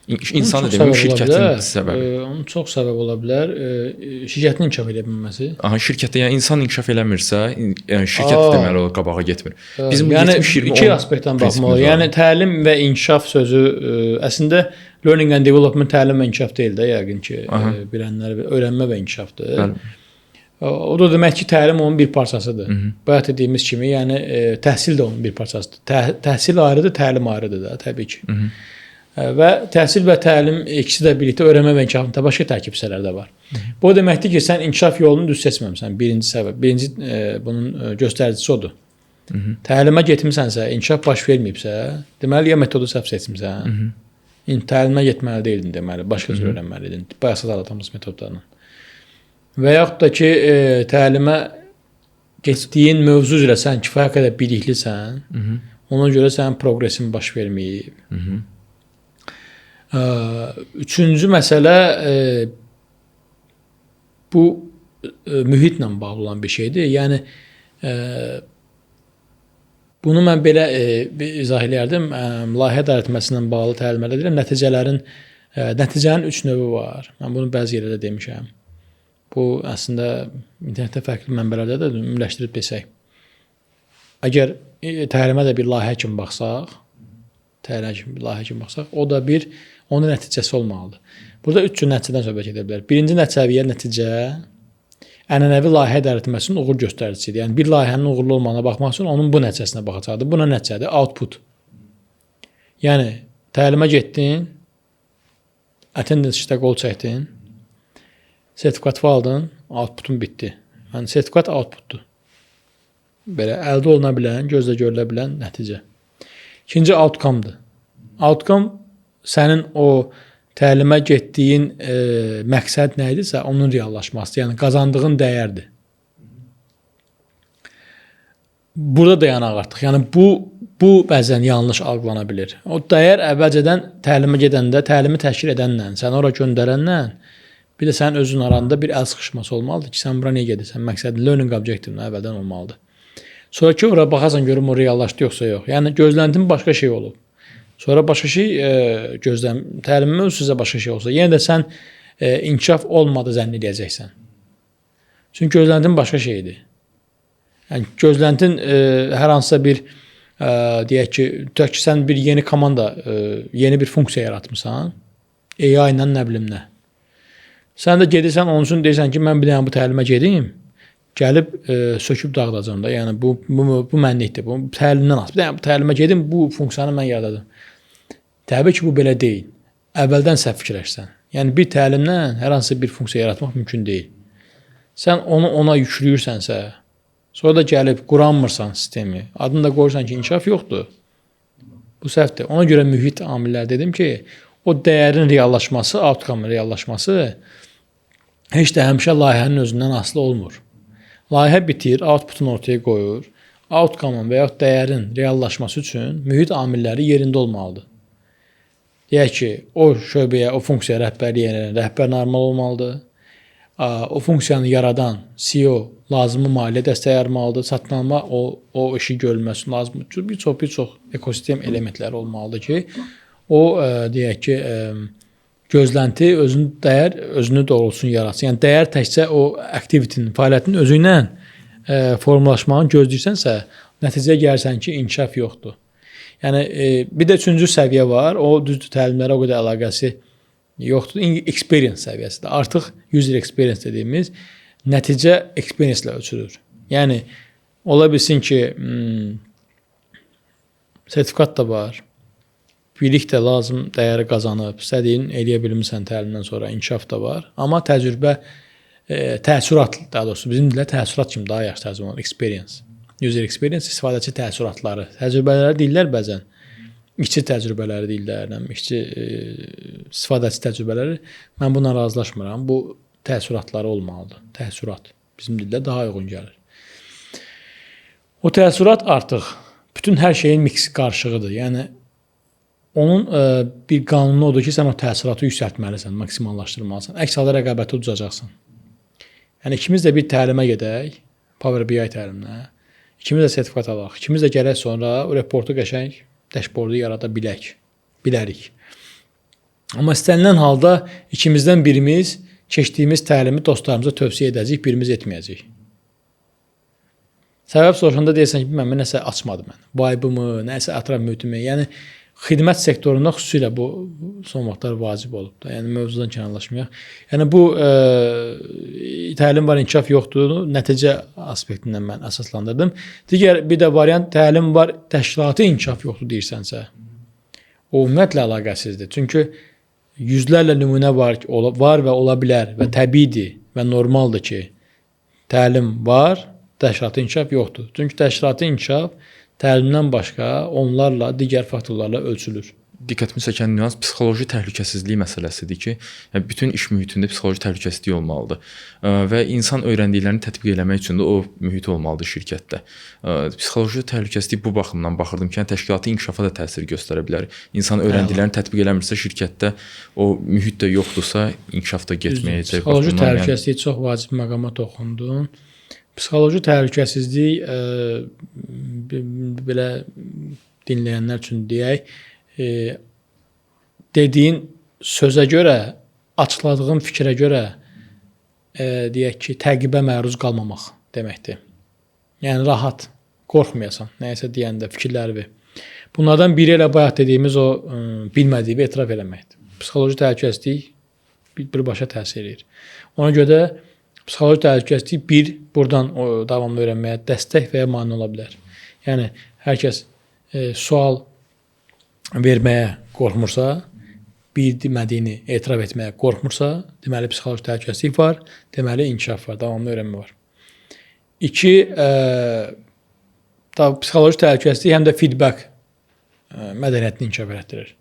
İnsan demək şirkətin səbəbi. Onun çox səbəb ola bilər. Şirkətin inkişaf edə bilməməsi. Aha, şirkətdə yəni insan inkişaf eləmirsə, yəni şirkət deməli o qabağa getmir. Bizim yəni iki aspektdən baxmalı. Yəni təlim və inkişaf sözü əslində learning and development təlim və inkişaf deyil də, yəqin ki, bilənlər öyrənmə və inkişafdır. Bəli. O da demək ki, təlim onun bir parçasıdır. Bayaq dediyimiz kimi, yəni təhsil də onun bir parçasıdır. Təhsil ayrıdır, təlim ayrıdır da, təbii ki. Və təhsil və təlim ikisi də birlikdə öyrənmə və inkişafında başqa tərkib hissələr də var. Bu deməkdir ki, sən inkişaf yolunu düz seçməmisən. Birinci səbəb, bunun göstəricisi odur. Təlimə getmisənsə, inkişaf baş verməyibsə, deməli ya metodu səhv seçmisən. Təlimə getməli deyildin deməli, başqa cür öyrənməliydin. Bayaq sadaladığımız metodlarla. Və yaxud da ki, təlimə getdiyin mövzu üzrə sən kifayət qədər biliklisən, ona görə sənin progresin baş verməyib. Üçüncü məsələ bu mühitlə bağlı olan bir şeydir. Yəni bunu mən belə izah edərdim. Layihə idarəetməsindən bağlı təlimlər edirəm. Nəticənin 3 növü var. Mən bunu bəzi yerlərdə demişəm. Bu əslində internetdə fərqli mənbələrdə də ümumiləşdirib desək. Əgər təlimə də bir layihə kimi baxsaq, o da onun nəticəsi olmalıdır. Burada 3 cür nəticədən söhbət edə bilər. Birinci səviyyə nəticə ənənəvi layihə idarəetməsinin uğur göstəricisidir. Yəni bir layihənin uğurlu olmağına baxmaq üçün onun bu nəticəsinə baxacaqdır. Buna nəticədir? Output. Yəni təlimə getdin, attendance işdə qol çəkdin, sertifikatı aldın, outputun bitdi. Yəni sertifikat outputdur. Belə əldə oluna bilən, gözlə görülə bilən nəticə. İkinci outcome-dır. Outcome sənin o təlimə getdiyin məqsəd nə idisə, onun reallaşması, yəni qazandığın dəyərdir. Burada dayanaq artıq. Yəni bu bəzən yanlış algılana bilir. O dəyər əvvəlcədən təlimə gedəndə, təlimi təşkil edənlə, səni ora göndərənlə, bir də sənin özün aranda bir əl sıxışması olmalıdır ki, sən bura niyə gedirsən? Məqsədin learning objectivin əvvəldən olmalıdır. Sonra ki, ora baxarsan görüm o reallaşdı yoxsa yox. Yəni gözləntin başqa şey olub. Sonra başqa şey təlimin özü başqa şey olsa, yenə də sən inkişaf olmadı zənn edəcəksən. Çünki gözləntin başqa şeydir. Yəni gözləntin hər hansısa bir deyək ki, tutaq ki, sən bir yeni komanda, yeni bir funksiya yaratmısan, AI ilə nə bilim nə. Sən də gedirsən, onun üçün deyirsən ki, mən bir dənə bu təlimə gedim, gəlib söküb dağıdacam da. Yəni bu mənlikdir. Bu təlimdən asılı. Bir dənə bu təlimə gedim, bu funksiyanı mən yaradacam. Təbii ki, bu belə deyil. Əvvəldən səhv fikirləşsən. Yəni bir təlimdən hər hansı bir funksiya yaratmaq mümkün deyil. Sən onu ona yüklüyürsənsə, sonra da gəlib quranmırsan sistemi, adını da qoyursan ki, inkişaf yoxdur. Bu səhvdir. Ona görə mühit amillər dedim ki, o dəyərin reallaşması, outcome-ın reallaşması heç də həmişə layihənin özündən asılı olmur. Layihə bitir, outputunu ortaya qoyur. Outcome-ın və yaxud dəyərin reallaşması üçün mühit amilləri yerində olmalıdır. Deyək ki, o şöbəyə, o funksiya rəhbərliyi edən rəhbər normal olmalıdır. O funksiyanı yaradan CEO lazımı maliyyə dəstəyi ayırmalıdır. Satın alma o işi görülməsi lazım. Bir çox ekosistem elementləri olmalıdır ki, o deyək ki, gözlənti özünü doğrulsun yaratsın. Yəni dəyər təkcə o aktivitenin, fəaliyyətin özü ilə formalaşmağını gözləyirsənsə, nəticəyə gəlirsən ki, inkişaf yoxdur. Yəni bir də üçüncü səviyyə var. O düzdür, təlimlərə o qədər əlaqəsi yoxdur. Experience səviyyəsidir. Artıq user experience dediyimiz nəticə experience ilə ölçülür. Yəni ola bilsin ki, sertifikat da var. Bilik də lazım, dəyəri qazanıb, istədiyin eləyə bilmirsən təlimdən sonra, inkişaf da var. Amma təcrübə, təəssürat, daha doğrusu bizim dilə təəssürat kimi daha yaxşı tərcümə olunur, experience. User experience, istifadəçi təəssüratları. Təcrübələri deyirlər bəzən, işçi təcrübələri deyirlər, işçi istifadəçi təcrübələri. Mən buna razılaşmıram, bu təəssüratları olmalıdır. Təəssürat bizim dildə daha uyğun gəlir. O təəssürat artıq bütün hər şeyin mix qarışığıdır. Yəni, onun bir qanunu odur ki, sən o təəssüratı yüksəltməlisən, maksimallaşdırmalısan. Əks halda rəqabəti udacaqsan. Yəni ikimiz də bir təlimə gedək, Power BI təliminə. İkimiz də sertifikat alaq. İkimiz də gələk sonra o reportu qəşəng dashboardu yarada bilərik. Amma istənilən halda ikimizdən birimiz keçdiyimiz təlimi dostlarımıza tövsiyə edəcəyik, birimiz etməyəcəyik. Səbəb soruşanda deyirsən ki, mən nəsə açmadı mən. Vibe-ımı, nəsə ətraf mühitimi. Yəni xidmət sektorunda xüsusilə bu son vaxtlar vacib olub da. Yəni mövzudan kənarlaşmayaq. Yəni bu təlim var, inkişaf yoxdur. Nəticə aspektindən mən əsaslandırdım. Digər bir də variant təlim var, təşkilati inkişaf yoxdur deyirsənsə. O ümumiyyətlə əlaqəsizdir. Çünki yüzlərlə nümunə var və ola bilər və təbiidir və normaldır ki, təlim var, təşkilati inkişaf yoxdur. Çünki təşkilati inkişaf təlimdən başqa onlarla, digər faktorlarla ölçülür. Diqqətimi çəkən nüans psixoloji təhlükəsizlik məsələsidir ki, yəni bütün iş mühitində psixoloji təhlükəsizlik olmalıdır. Və insan öyrəndiklərini tətbiq etmək üçün də o mühit olmalıdır şirkətdə. Psixoloji təhlükəsizlik bu baxımdan baxırdım ki, yəni təşkilati inkişafa da təsir göstərə bilər. İnsan öyrəndiklərini tətbiq eləmirsə şirkətdə o mühit də yoxdursa, inkişaf da getməyəcək. Psixoloji təhlükəsizlik çox vacib məqama toxundun. Psixoloji təhlükəsizlik belə dinləyənlər üçün deyək, dediyin sözə görə, açıqladığın fikrə görə deyək ki, təqibə məruz qalmamaq deməkdir. Yəni rahat, qorxmayasan, nəyisə deyəndə fikirləri ver. Bunlardan biri elə bayaq dediyimiz o bilmədiyi etiraf eləməkdir. Psixoloji təhlükəsizlik birbaşa təsir edir. Ona görə də psixoloji təhlükəsizlik buradan davamlı öyrənməyə dəstək və ya mane ola bilər. Yəni hər kəs sual verməyə qorxmursa, bilmədiyini etiraf etməyə qorxmursa, deməli psixoloji təhlükəsizlik var, deməli inkişaf var, davamlı öyrənmə var. 2, psixoloji təhlükəsizlik həm də feedback mədəniyyətini inkişaf etdirir.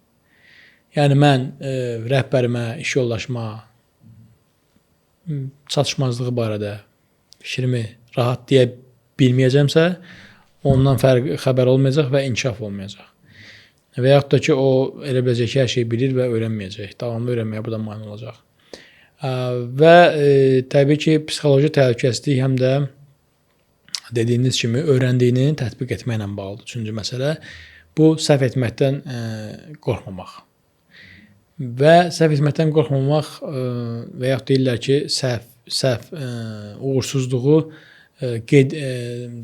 Yəni mən rəhbərimə, iş yoldaşıma çatışmazlığı barədə fikrimi rahat deyə bilməyəcəmsə, ondan xəbər olmayacaq və inkişaf olmayacaq. Və yaxud da ki, o elə biləcək ki, hər şeyi bilir və öyrənməyəcək. Davamlı öyrənməyə bu da mane olacaq. Və təbii ki, psixoloji təhlükəsizlik həm də dediyiniz kimi öyrəndiyini tətbiq etməklə bağlıdır. Üçüncü məsələ bu səhv etməkdən qorxmamaq. Və səhv etməkdən qorxmamaq və yaxud deyirlər ki, səhv uğursuzluğu qeyd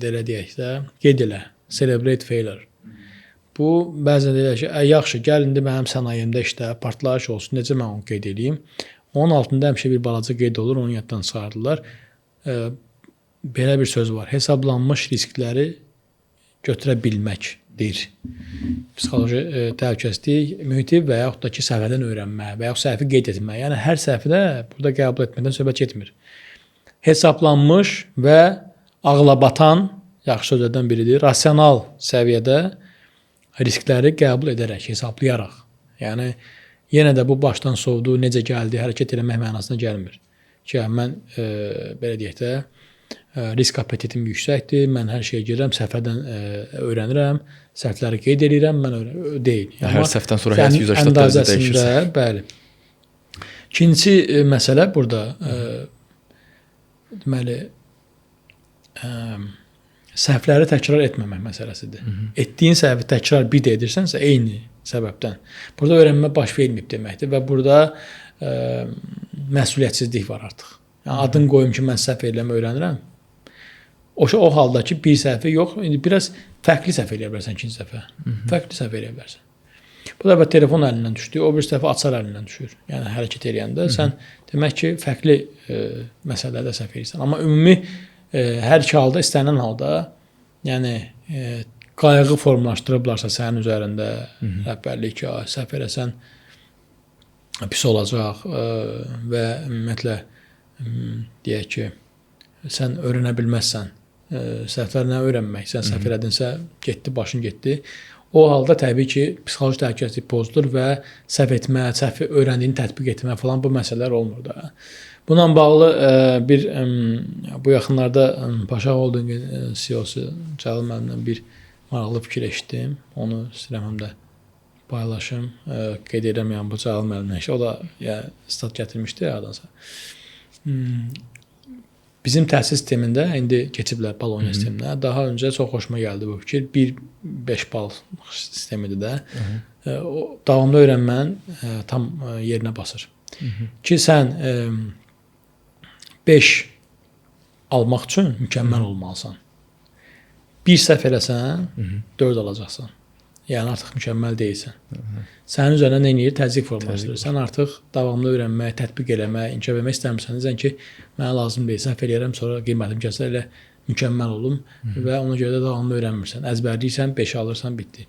elə, celebrate failure. Bu bəzən deyirlər ki, yaxşı, gəl indi mənim sənayemdə işdə partlayış olsun, necə mən onu qeyd edeyim? Onun altında həmişə bir balaca qeyd olur, onu yaddan çıxarırlar. Belə bir söz var, hesablanmış riskləri götürə bilməkdir. Psixoloji təhlükəsizlik mühiti və yaxud da ki, səhvdən öyrənmə və yaxud səhvi qeyd etmə. Yəni, hər səhvi də burada qəbul etməkdən söhbət getmir. Hesablanmış və ağlabatan, yaxşı sözlərdən biridir, rasional səviyyədə riskləri qəbul edərək, hesablayaraq. Yəni, yenə də bu başdan sovdu, necə gəldi, hərəkət eləmək mənasına gəlmir. Ki, mən, belə deyək də, risk apetitim yüksəkdir, mən hər şeyə girəm, səhvdən öyrənirəm, səhvləri qeyd edirəm, mən deyil. Hər səhvdən sonra həyat 180 dərəcə dəyişirsə. Bəli. İkinci məsələ burada, deməli, səhvləri təkrar etməmək məsələsidir. Etdiyin səhvi təkrar bir də edirsənsə, eyni səbəbdən. Burada öyrənmə baş verməyib deməkdir və burada məsuliyyətsizlik var artıq. Yəni, adın qoyum ki, mən səhv eləmə öyrənirəm. O halda ki, bir səhvi yox, indi biraz fərqli səhv eləyə bilərsən ikinci dəfə. Fərqli səhv eləyə bilərsən. Bu da telefon əlindən düşdü, o bir dəfə açar əlindən düşür. Yəni, hərəkət eləyəndə sən demək ki, fərqli məsələlərdə səhv eləyirsən. Amma ümumi hər iki halda, istənilən halda, yəni qayğı formlaşdırıblarsa sənin üzərində rəhbərlik ki, səhv eləsən pis olacaq və ümumiyyətlə deyək ki, sən öyrənə bilməzsən, səhvlərlə öyrənmək, sən səhv elədinsə getdi, başın getdi. O halda təbii ki, psixoloji təhlükəsizlik pozulur və səhv etmə, səhv öyrəndiyini tətbiq etmə falan bu məsələlər olmur da. Bununla bağlı bu yaxınlarda Paşa Holding CEO-su Cəlil müəllimdən bir maraqlı fikir eşitdim. Onu istəyirəm həm də paylaşım. Qeyd edirəm, yəni bu Cəlil müəllimdən. O da stat gətirmişdi haradansa. bizim təhsil sistemində indi keçiblər Bologna sisteminə. Daha öncə çox xoşuma gəldi bu fikir. 1-5 bal sistemidir də. O davamlı öyrənmənin tam yerinə basır. Ki sən 5 almaq üçün mükəmməl olmalısan. Bir səhv eləsən, 4 alacaqsan. Yəni artıq mükəmməl deyilsən. Sənin üzərinə nə edir? Təzyiq formalaşdırır. Sən artıq davamlı öyrənmək, tətbiq eləmək, inkişaf etmək istəmirsən. Sən ki, mənə lazım deyil, səhv eləyərəm, sonra qiymətim kəsər, elə mükəmməl olum və ona görə də davamlı öyrənmirsən. Əzbərləyirsən, 5 alırsan, bitdi.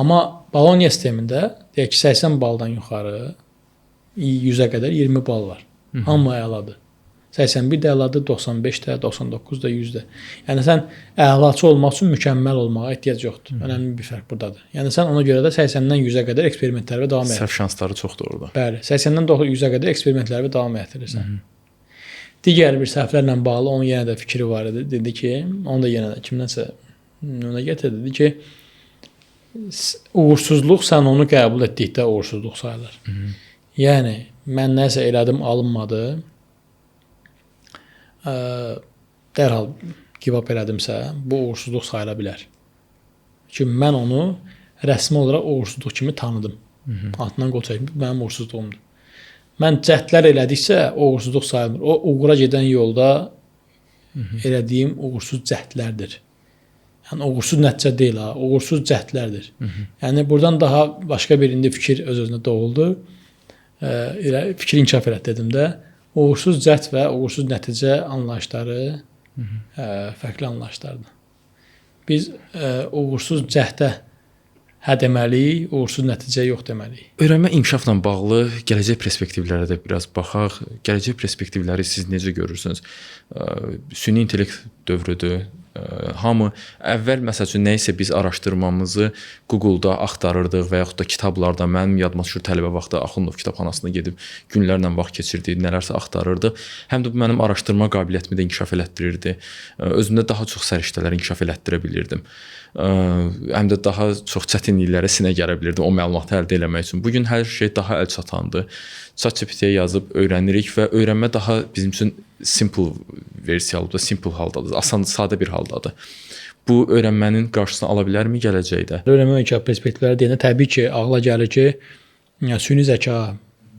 Amma Bologna sistemində deyək ki, 80 baldan yuxarı 100-ə qədər 20 bal var. Amma əladır. 81 də əladır, 95 də, 99 da, 100 də. Yəni sən əlaçı olmaq üçün mükəmməl olmağa ehtiyac yoxdur. Önəmli bir fərq burdadır. Yəni sən ona görə də 80-dən 100-ə qədər eksperimentlərə davam edirsən. Səhv şansları çoxdur orada. Bəli, 80-dən 100-ə qədər eksperimentlərə davam etdirirsən. Digər bir səhvlərlə bağlı onun yenə də fikri var idi. Dedi ki, onu da yenə də kimdənsə nümunə gətirdi. Dedi ki, uğursuzluq sən onu qəbul etdikdə uğursuzluq sayılır. Yəni mən nəsə elədim, alınmadı. Dərhal give up elədimsə, bu uğursuzluq sayıla bilər. Çünki mən onu rəsmi olaraq uğursuzluq kimi tanıdım. Altından qol çəkib, mənim uğursuzluğumdur. Mən cəhdlər elədiksə, o uğursuzluq sayılmır. O uğura gedən yolda elədiyim uğursuz cəhdlərdir. Yəni uğursuz nəticə deyil ha, uğursuz cəhdlərdir. Yəni buradan daha başqa bir indi fikir öz-özünə doğuldu. Fikri inkişaf elət dedim də. Uğursuz cəhd və uğursuz nəticə anlayışları fərqli anlayışlardır. Biz uğursuz cəhdə hə deməliyik, uğursuz nəticəyə yox deməliyik. Öyrənmə inkişafla bağlı gələcək perspektivlərə də biraz baxaq. Gələcək perspektivləri siz necə görürsünüz? Süni intellekt dövrüdür. Hamı əvvəl məsəl üçün nəyisə biz araşdırmamızı Google-da axtarırdıq və yaxud da kitablarda. Mənim yadıma düşür tələbə vaxtı Axundov kitabxanasına gedib günlərlə vaxt keçirdik, nələrsə axtarırdıq. Həm də bu mənim araşdırma qabiliyyətimi də inkişaf elətdirirdi. Özümdə daha çox səriştələr inkişaf elətdirə bilirdim. Həm də daha çox çətinliklərə sinə gələ bilirdim o məlumatı əldə etmək üçün. Bugün hər şey daha əlçatandır. ChatGPT-yə yazıb öyrənirik və öyrənmə daha bizim üçün simple versiyalıdır, simple haldadır, asan, sadə bir haldadır. Bu öyrənmənin qarşısını ala bilərmi gələcəkdə? Öyrənmə inkişaf perspektivləri deyəndə təbii ki, ağla gəlir ki, süni zəka,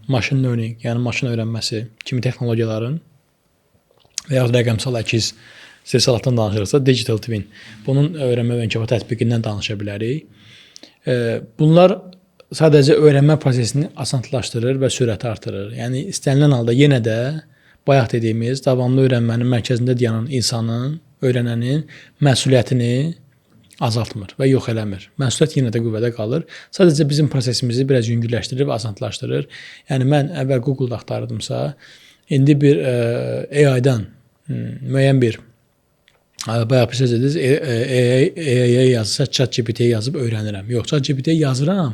machine learning, yəni maşın öyrənməsi kimi texnologiyaların və ya rəqəmsal əkiz istehsalatdan danışırıqsa, digital twin, bunun öyrənmə və inkişaf tətbiqindən danışa bilərik. Bunlar sadəcə öyrənmə prosesini asanlaşdırır və sürəti artırır. Yəni istənilən halda yenə də bayaq dediyimiz davamlı öyrənmənin mərkəzində dayanan insanın, öyrənənin məsuliyyətini azaltmır və yox eləmir. Məsuliyyət yenə də qüvvədə qalır. Sadəcə bizim prosesimizi biraz yüngülləşdirir və asanlaşdırır. Yəni mən əvvəl Google-da axtarırdımsa, indi bir AI-dan müəyyən bir bayaq bir söz dediniz, AI-yə yazırsa ChatGPT-yə yazıb öyrənirəm. Yox, ChatGPT-yə yazıram.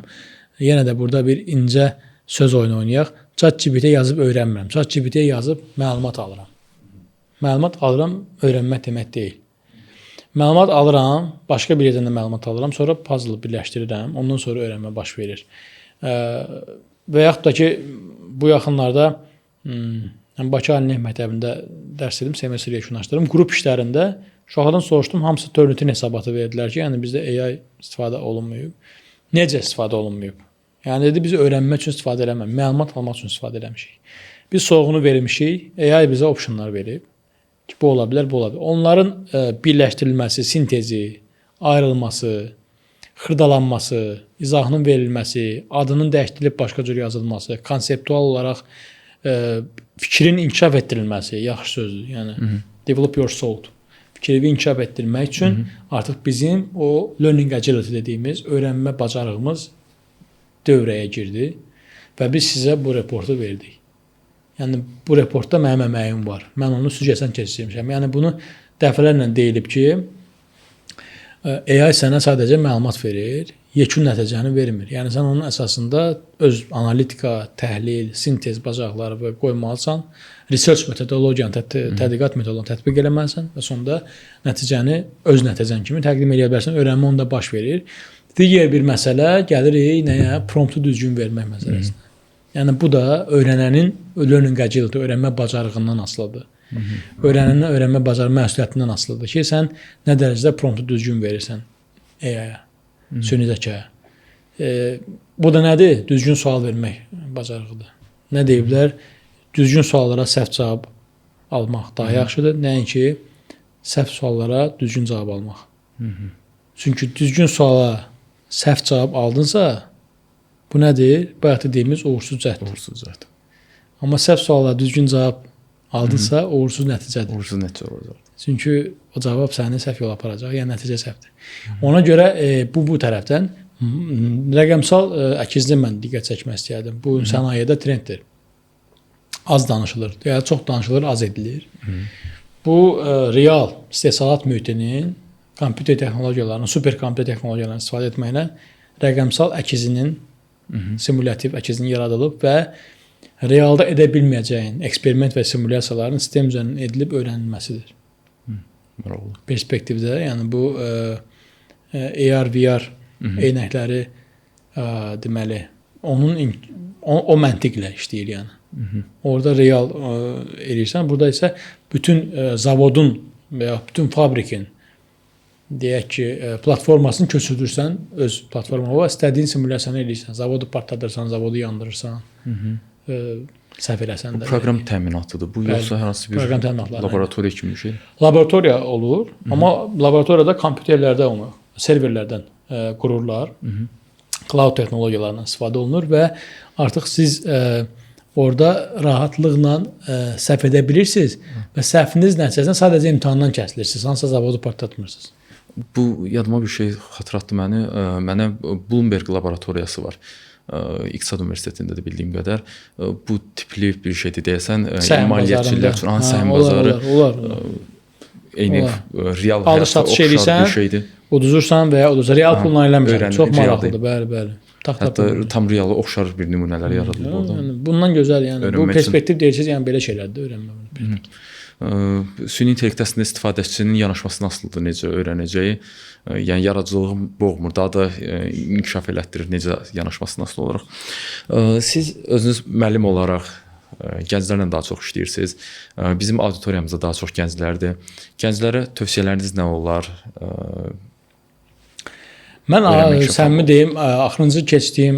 Yenə də burada bir incə söz oyunu oynayaq. ChatGPT yazıb öyrənmirəm. ChatGPT yazıb məlumat alıram. Məlumat alıram, öyrənmək demək deyil. Məlumat alıram, başqa bir yerdən də məlumat alıram, sonra puzzle birləşdirirəm, ondan sonra öyrənmə baş verir. Və yaxud da ki, bu yaxınlarda Bakı Ali Məktəbində dərs edim, semestr yekunlaşdırdım. Qrup işlərində uşaqlardan soruşdum, hamısı Turnitin hesabatı verdilər ki, yəni bizdə AI istifadə olunmayıb. Necə istifadə olunmayıb? Yəni dedi, biz öyrənmək üçün istifadə eləməmişik, məlumat almaq üçün istifadə eləmişik. Biz sorğunu vermişik, AI bizə optionlar verib ki, bu ola bilər, bu ola bilər. Onların birləşdirilməsi, sintezi, ayrılması, xırdalanması, izahının verilməsi, adının dəyişdirilib başqa cür yazılması, konseptual olaraq fikrin inkişaf etdirilməsi, yaxşı sözdür. Yəni develop your soul. Fikri inkişaf etdirmək üçün artıq bizim o learning agility dediyimiz öyrənmə bacarığımız dövrəyə girdi və biz sizə bu reportu verdik. Yəni bu reportda mənim əməyim var. Mən onu süzgəsən keçirmişəm. Yəni bunu dəfələrlə deyilib ki, AI sənə sadəcə məlumat verir, yekun nəticəni vermir. Yəni sən onun əsasında öz analitika, təhlil, sintez bacarıqları qoymalısan, research metodologiyanı, tədqiqat metodunu tətbiq eləməlisən və sonda nəticəni öz nəticən kimi təqdim edə bilərsən. Öyrənmə onda baş verir. Digər bir məsələ gəlirik nəyə? Promptu düzgün vermək məsələsinə. Yəni bu da öyrənənin learning agility, öyrənmə bacarığından asılıdır. Öyrənənin öyrənmə bacarma məsuliyyətindən asılıdır ki, sən nə dərəcədə promptu düzgün verirsən AI-ya, süni zəkaya. Bu da nədir? Düzgün sual vermək bacarığıdır. Nə deyiblər? Düzgün suallara səhv cavab almaq daha yaxşıdır, nəinki səhv suallara düzgün cavab almaq. Çünki düzgün suala səhv cavab aldınsa, bu nədir? Bayaq dediyimiz uğursuz cəhddir. Uğursuz cəhd. Amma səhv suala düzgün cavab aldınsa, uğursuz nəticədir. Uğursuz nəticə olacaq. Çünki o cavab səni səhv yola aparacaq, yəni nəticə səhvdir. Ona görə bu tərəfdən rəqəmsal əkizdə mən diqqət çəkmək istəyərdim. Bu sənayedə trenddir. Az danışılır, yəni çox danışılır, az edilir. Bu real istehsalat mühitinin kompüter texnologiyalarının, superkompüter texnologiyalarından istifadə etməklə rəqəmsal əkizinin, simulyativ əkizinin yaradılıb və realda edə bilməyəcəyin eksperiment və simulyasiyaların sistem üzərindən edilib öyrənilməsidir. Perspektivdə, yəni bu AR, VR eynəkləri deməli, o məntiqlə işləyir yəni. Orada real eləyirsən, burada isə bütün zavodun və ya bütün fabrikin deyək ki, platformasını köçürdürsən, öz platformana və istədiyin simulyasiyanı eləyirsən. Zavodu partladırsan, zavodu yandırırsan, səhv eləsən də. Proqram təminatıdır bu, yoxsa hər hansı bir laboratoriya kimi bir şey? Laboratoriya olur, amma laboratoriyada kompüterlərdə onu, serverlərdən qururlar. Cloud texnologiyalarından istifadə olunur və artıq siz orada rahatlıqla səhv edə bilirsiniz və səhviniz nəticəsində sadəcə imtahandan kəsilirsiniz, hansısa zavodu partlatmırsınız. Bu yadıma bir şey xatırlatdı məni. Mənə Bloomberg laboratoriyası var. İqtisad Universitetində də bildiyim qədər bu tipli bir şeydir deyəsən, maliyyətçilər üçün səhm bazarı eyni real həyata oxşar bir şeydir. Uduzursan və ya uduzursan, real pulla eləmirsən. Çox maraqlıdır, bəli. Hətta tam reala oxşar bir nümunələr yaradılır orada. Bundan gözəl, yəni bu perspektiv deyirsiniz, yəni belə şeylərdə öyrənmə. Süni intellekt əslində istifadəçinin yanaşmasına asılıdır necə öyrənəcəyi. Yəni yaradıcılığı boğmur, daha da inkişaf elətdirir necə yanaşmasına asılı olaraq. Siz özünüz müəllim olaraq gənclərlə daha çox işləyirsiniz. Bizim auditoriyamızda daha çox gənclərdir. Gənclərə tövsiyələriniz nə olar? Mən səmimi deyim, axırıncı keçdiyim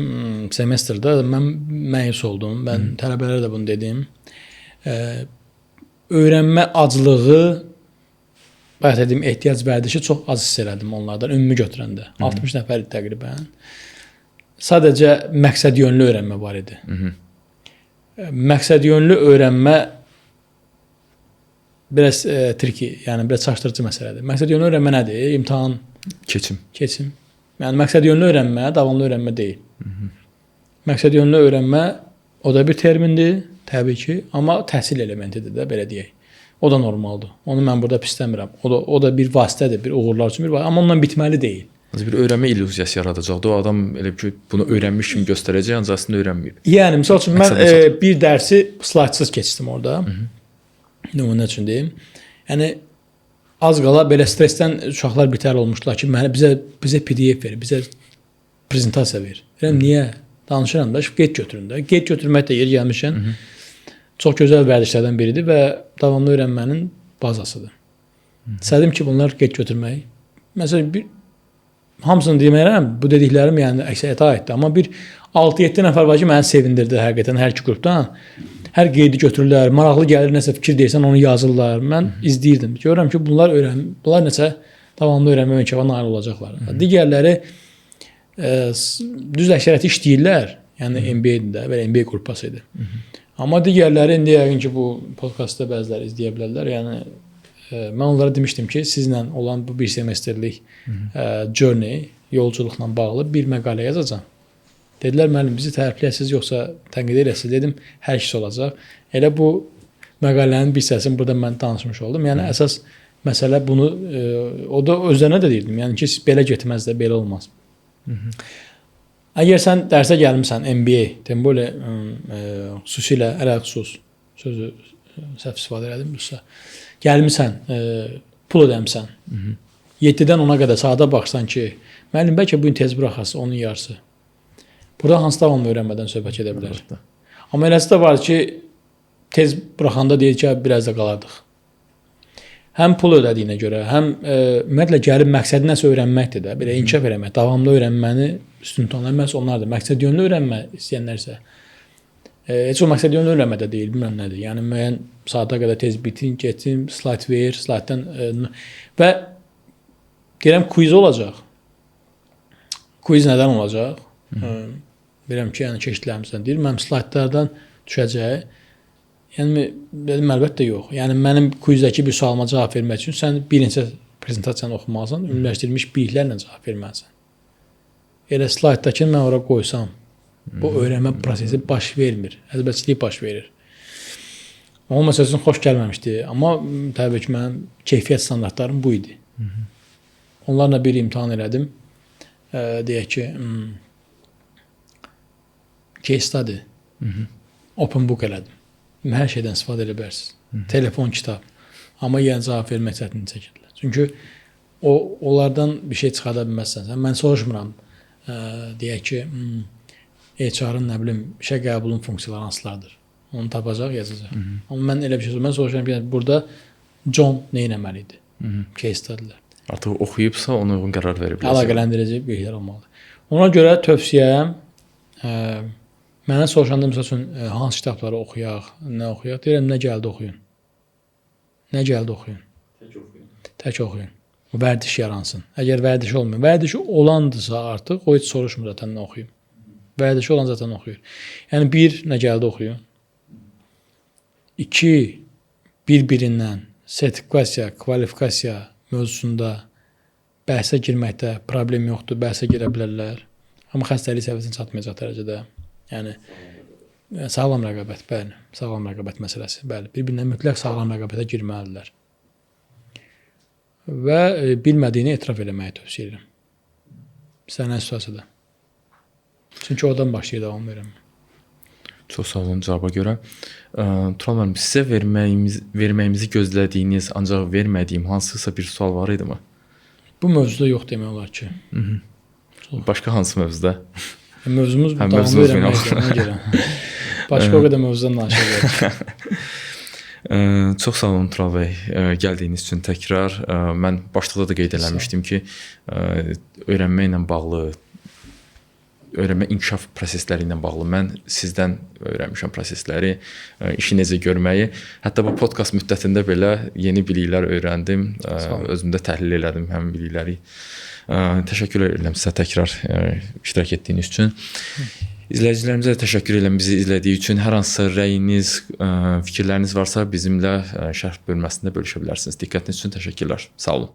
semestrdə mən məyus oldum. Mən tələbələrə də bunu dedim. Öyrənmə aclığı, bayaq dediyim ehtiyac vərdişi çox az hiss elədim onlardan, ümumi götürəndə. 60 nəfər təqribən. Sadəcə məqsəd yönlü öyrənmə var idi. Məqsəd yönlü öyrənmə biraz triki, yəni biraz çaşdırıcı məsələdir. Məqsəd yönlü öyrənmə nədir? İmtahan, keçim. Yəni məqsəd yönlü öyrənmə, davamlı öyrənmə deyil. Məqsəd yönlü öyrənmə o da bir termindir, təbii ki, amma təhsil elementidir də, belə deyək. O da normaldır. Onu mən burada pisləmirəm. O da bir vasitədir, bir uğurlar üçün bir vasitə, amma onunla bitməli deyil. Bir öyrənmə illüziyası yaradacaqdır. O adam elə ki, bunu öyrənmiş kimi göstərəcək, ancaq əslində öyrənməyib. Yəni, misal üçün, mən bir dərsi slaydsız keçdim orada. Nümunə üçün deyim. Yəni, az qala belə stressdən uşaqlar bitər olmuşdular ki, bizə PDF verir, bizə prezentasiya verir. Niyə? Danışıram da, qeyd götürün də. Qeyd götürmək də yer gəlmişən çox gözəl vərdişlərdən biridir və davamlı öyrənmənin bazasıdır. İstədim ki, bunlar qeyd götürmək. Məsələn, hamısını deməyirəm, bu dediklərim yəni əksəriyyətə aiddir. Amma bir 6-7 nəfər var ki, məni sevindirdi həqiqətən hər iki qrupdan. Hər qeydi götürürlər, maraqlı gəlir, nəsə fikir deyirsən, onu yazırlar. Mən izləyirdim. Görürəm ki, bunlar nəsə davamlı öyrənmə imkanına nail olacaqlar. Digərləri düz əksəriyyəti işləyirlər. Yəni MBA-dir də, belə MBA qrupası idi. Amma digərləri indi yəqin ki, bu podkastda bəziləri izləyə bilərlər. Yəni mən onlara demişdim ki, sizlə olan bu bir semestrlik journey, yolculuqla bağlı bir məqalə yazacağam. Dedilər, müəllim, bizi tərifləyəsiniz, yoxsa tənqid edəsiniz? Dedim, hər ikisi olacaq. Elə bu məqalənin bir hissəsini burada mən danışmış oldum. Yəni əsas məsələ bunu, o da özlərinə də deyirdim. Yəni ki, belə getməz də, belə olmaz. Əgər sən dərsə gəlmirsən, MBA, belə xüsusilə ələxüsus sözü səhv istifadə edilmirsə, gəlmirsən, pul ödəmsən, 7-dən 10-a qədər saata baxsan ki, müəllim, bəlkə bu gün tez buraxası, onun yarısı. Burada hansı davamlı öyrənmədən söhbət edə bilər. Amma eləsi də var ki, tez buraxanda deyir ki, biraz da qalardıq. həm pul ödədiyinə görə, həm ümumiyyətlə gəlib məqsədi nəsə öyrənməkdir də, belə inkişaf eləmək, davamlı öyrənməni üstün tutanlar məhz onlardır. Məqsədyönlü öyrənmə istəyənlərsə heç o məqsədyönlü öyrənmə də deyil, bilmirəm nədir. Yəni müəyyən saata qədər tez bitin, getsin, slayd ver, slayddan və deyirəm quiz olacaq. Quiz nədən olacaq? Bilirəm ki, yəni keçidlərimizdən deyir. Mənim slaydlardan düşəcək. Yəni dedim əlbəttə yox. Yəni mənim quizdəki bir sualıma cavab vermək üçün sən bir neçə prezentasiyanı oxumalısan, ümumiləşdirilmiş biliklərlə cavab verməlisən. Elə slayddakı mən ora qoysam, bu öyrənmə prosesi baş vermir. Əzbərçilik baş verir. O məsəl üçün xoş gəlməmişdi, amma təbii ki, mənim keyfiyyət standartlarım bu idi. Onlarla bir imtahan elədim. Deyək ki, case study, open book elədim. Hər şeydən istifadə edə bilərsiniz. Telefon, kitab. Amma yenə cavab vermək çətinlik çəkirlər. Çünki onlardan bir şey çıxarda bilməzsən. Mən soruşmuram. Deyək ki, HR-ın nə bilim, işə qəbulun funksiyaları hansılardır? Onu tapacaq, yazacaq. Amma mən elə bir şey soruşuram. Mən soruşuram ki, burada John nə etməli idi? Case study-lər. Artıq oxuyubsa ona uyğun qərar verə bilərsən. Əlaqələndirici biliklər olmalıdır. Ona görə tövsiyəm mənə soruşanda məsəl üçün hansı kitabları oxuyaq, nə oxuyaq? Deyirəm, nə gəldi oxuyun. Nə gəldi oxuyun. Tək oxuyun. Vərdiş yaransın. Əgər vərdiş olmuyor, vərdişi olandısa artıq o heç soruşmur zaten nə oxuyum. Vərdişi olan zaten oxuyur. Yəni bir, nə gəldi oxuyun. 2, bir-birindən sertifikasiya, kvalifikasiya mövzusunda bəhsə girməkdə problem yoxdur, bəhsə girə bilərlər. Amma xəstəlik səviyyəsinə çatmayacaq dərəcədə. Yəni sağlam rəqabət, bəli, sağlam rəqabət məsələsi, bəli. Bir-birinə mütləq sağlam rəqabətə girməlidirlər. Və bilmədiyini etiraf eləməyi tövsiyə edirəm. Sənə situasiyada. Çünki oradan başlayır davam verirəm. Çox sağ olun cavaba görə. Tural müəllim, sizə verməyimizi gözlədiyiniz, ancaq vermədiyim hansısa bir sual var idimi? Bu mövzuda yox demək olar ki. Başqa hansı mövzuda? Mövzumuz davamlı öyrənməkdir, ona görə. Başqa o qədər mövzudan danışacağıq. Çox sağ olun Tural bəy, gəldiyiniz üçün təkrar. Mən başlıqda da qeyd eləmişdim ki, öyrənməklə bağlı, öyrənmə inkişaf prosesləri ilə bağlı mən sizdən öyrənmişəm prosesləri, işi necə görməyi. Hətta bu podkast müddətində belə yeni biliklər öyrəndim, özümdə təhlil elədim həmin bilikləri. Təşəkkür edirəm sizə təkrar iştirak etdiyiniz üçün. İzləyicilərimizə də təşəkkür edirəm bizi izlədiyi üçün. Hər hansısa rəyiniz, fikirləriniz varsa bizimlə şərh bölməsində bölüşə bilərsiniz. Diqqətiniz üçün təşəkkürlər. Sağ olun.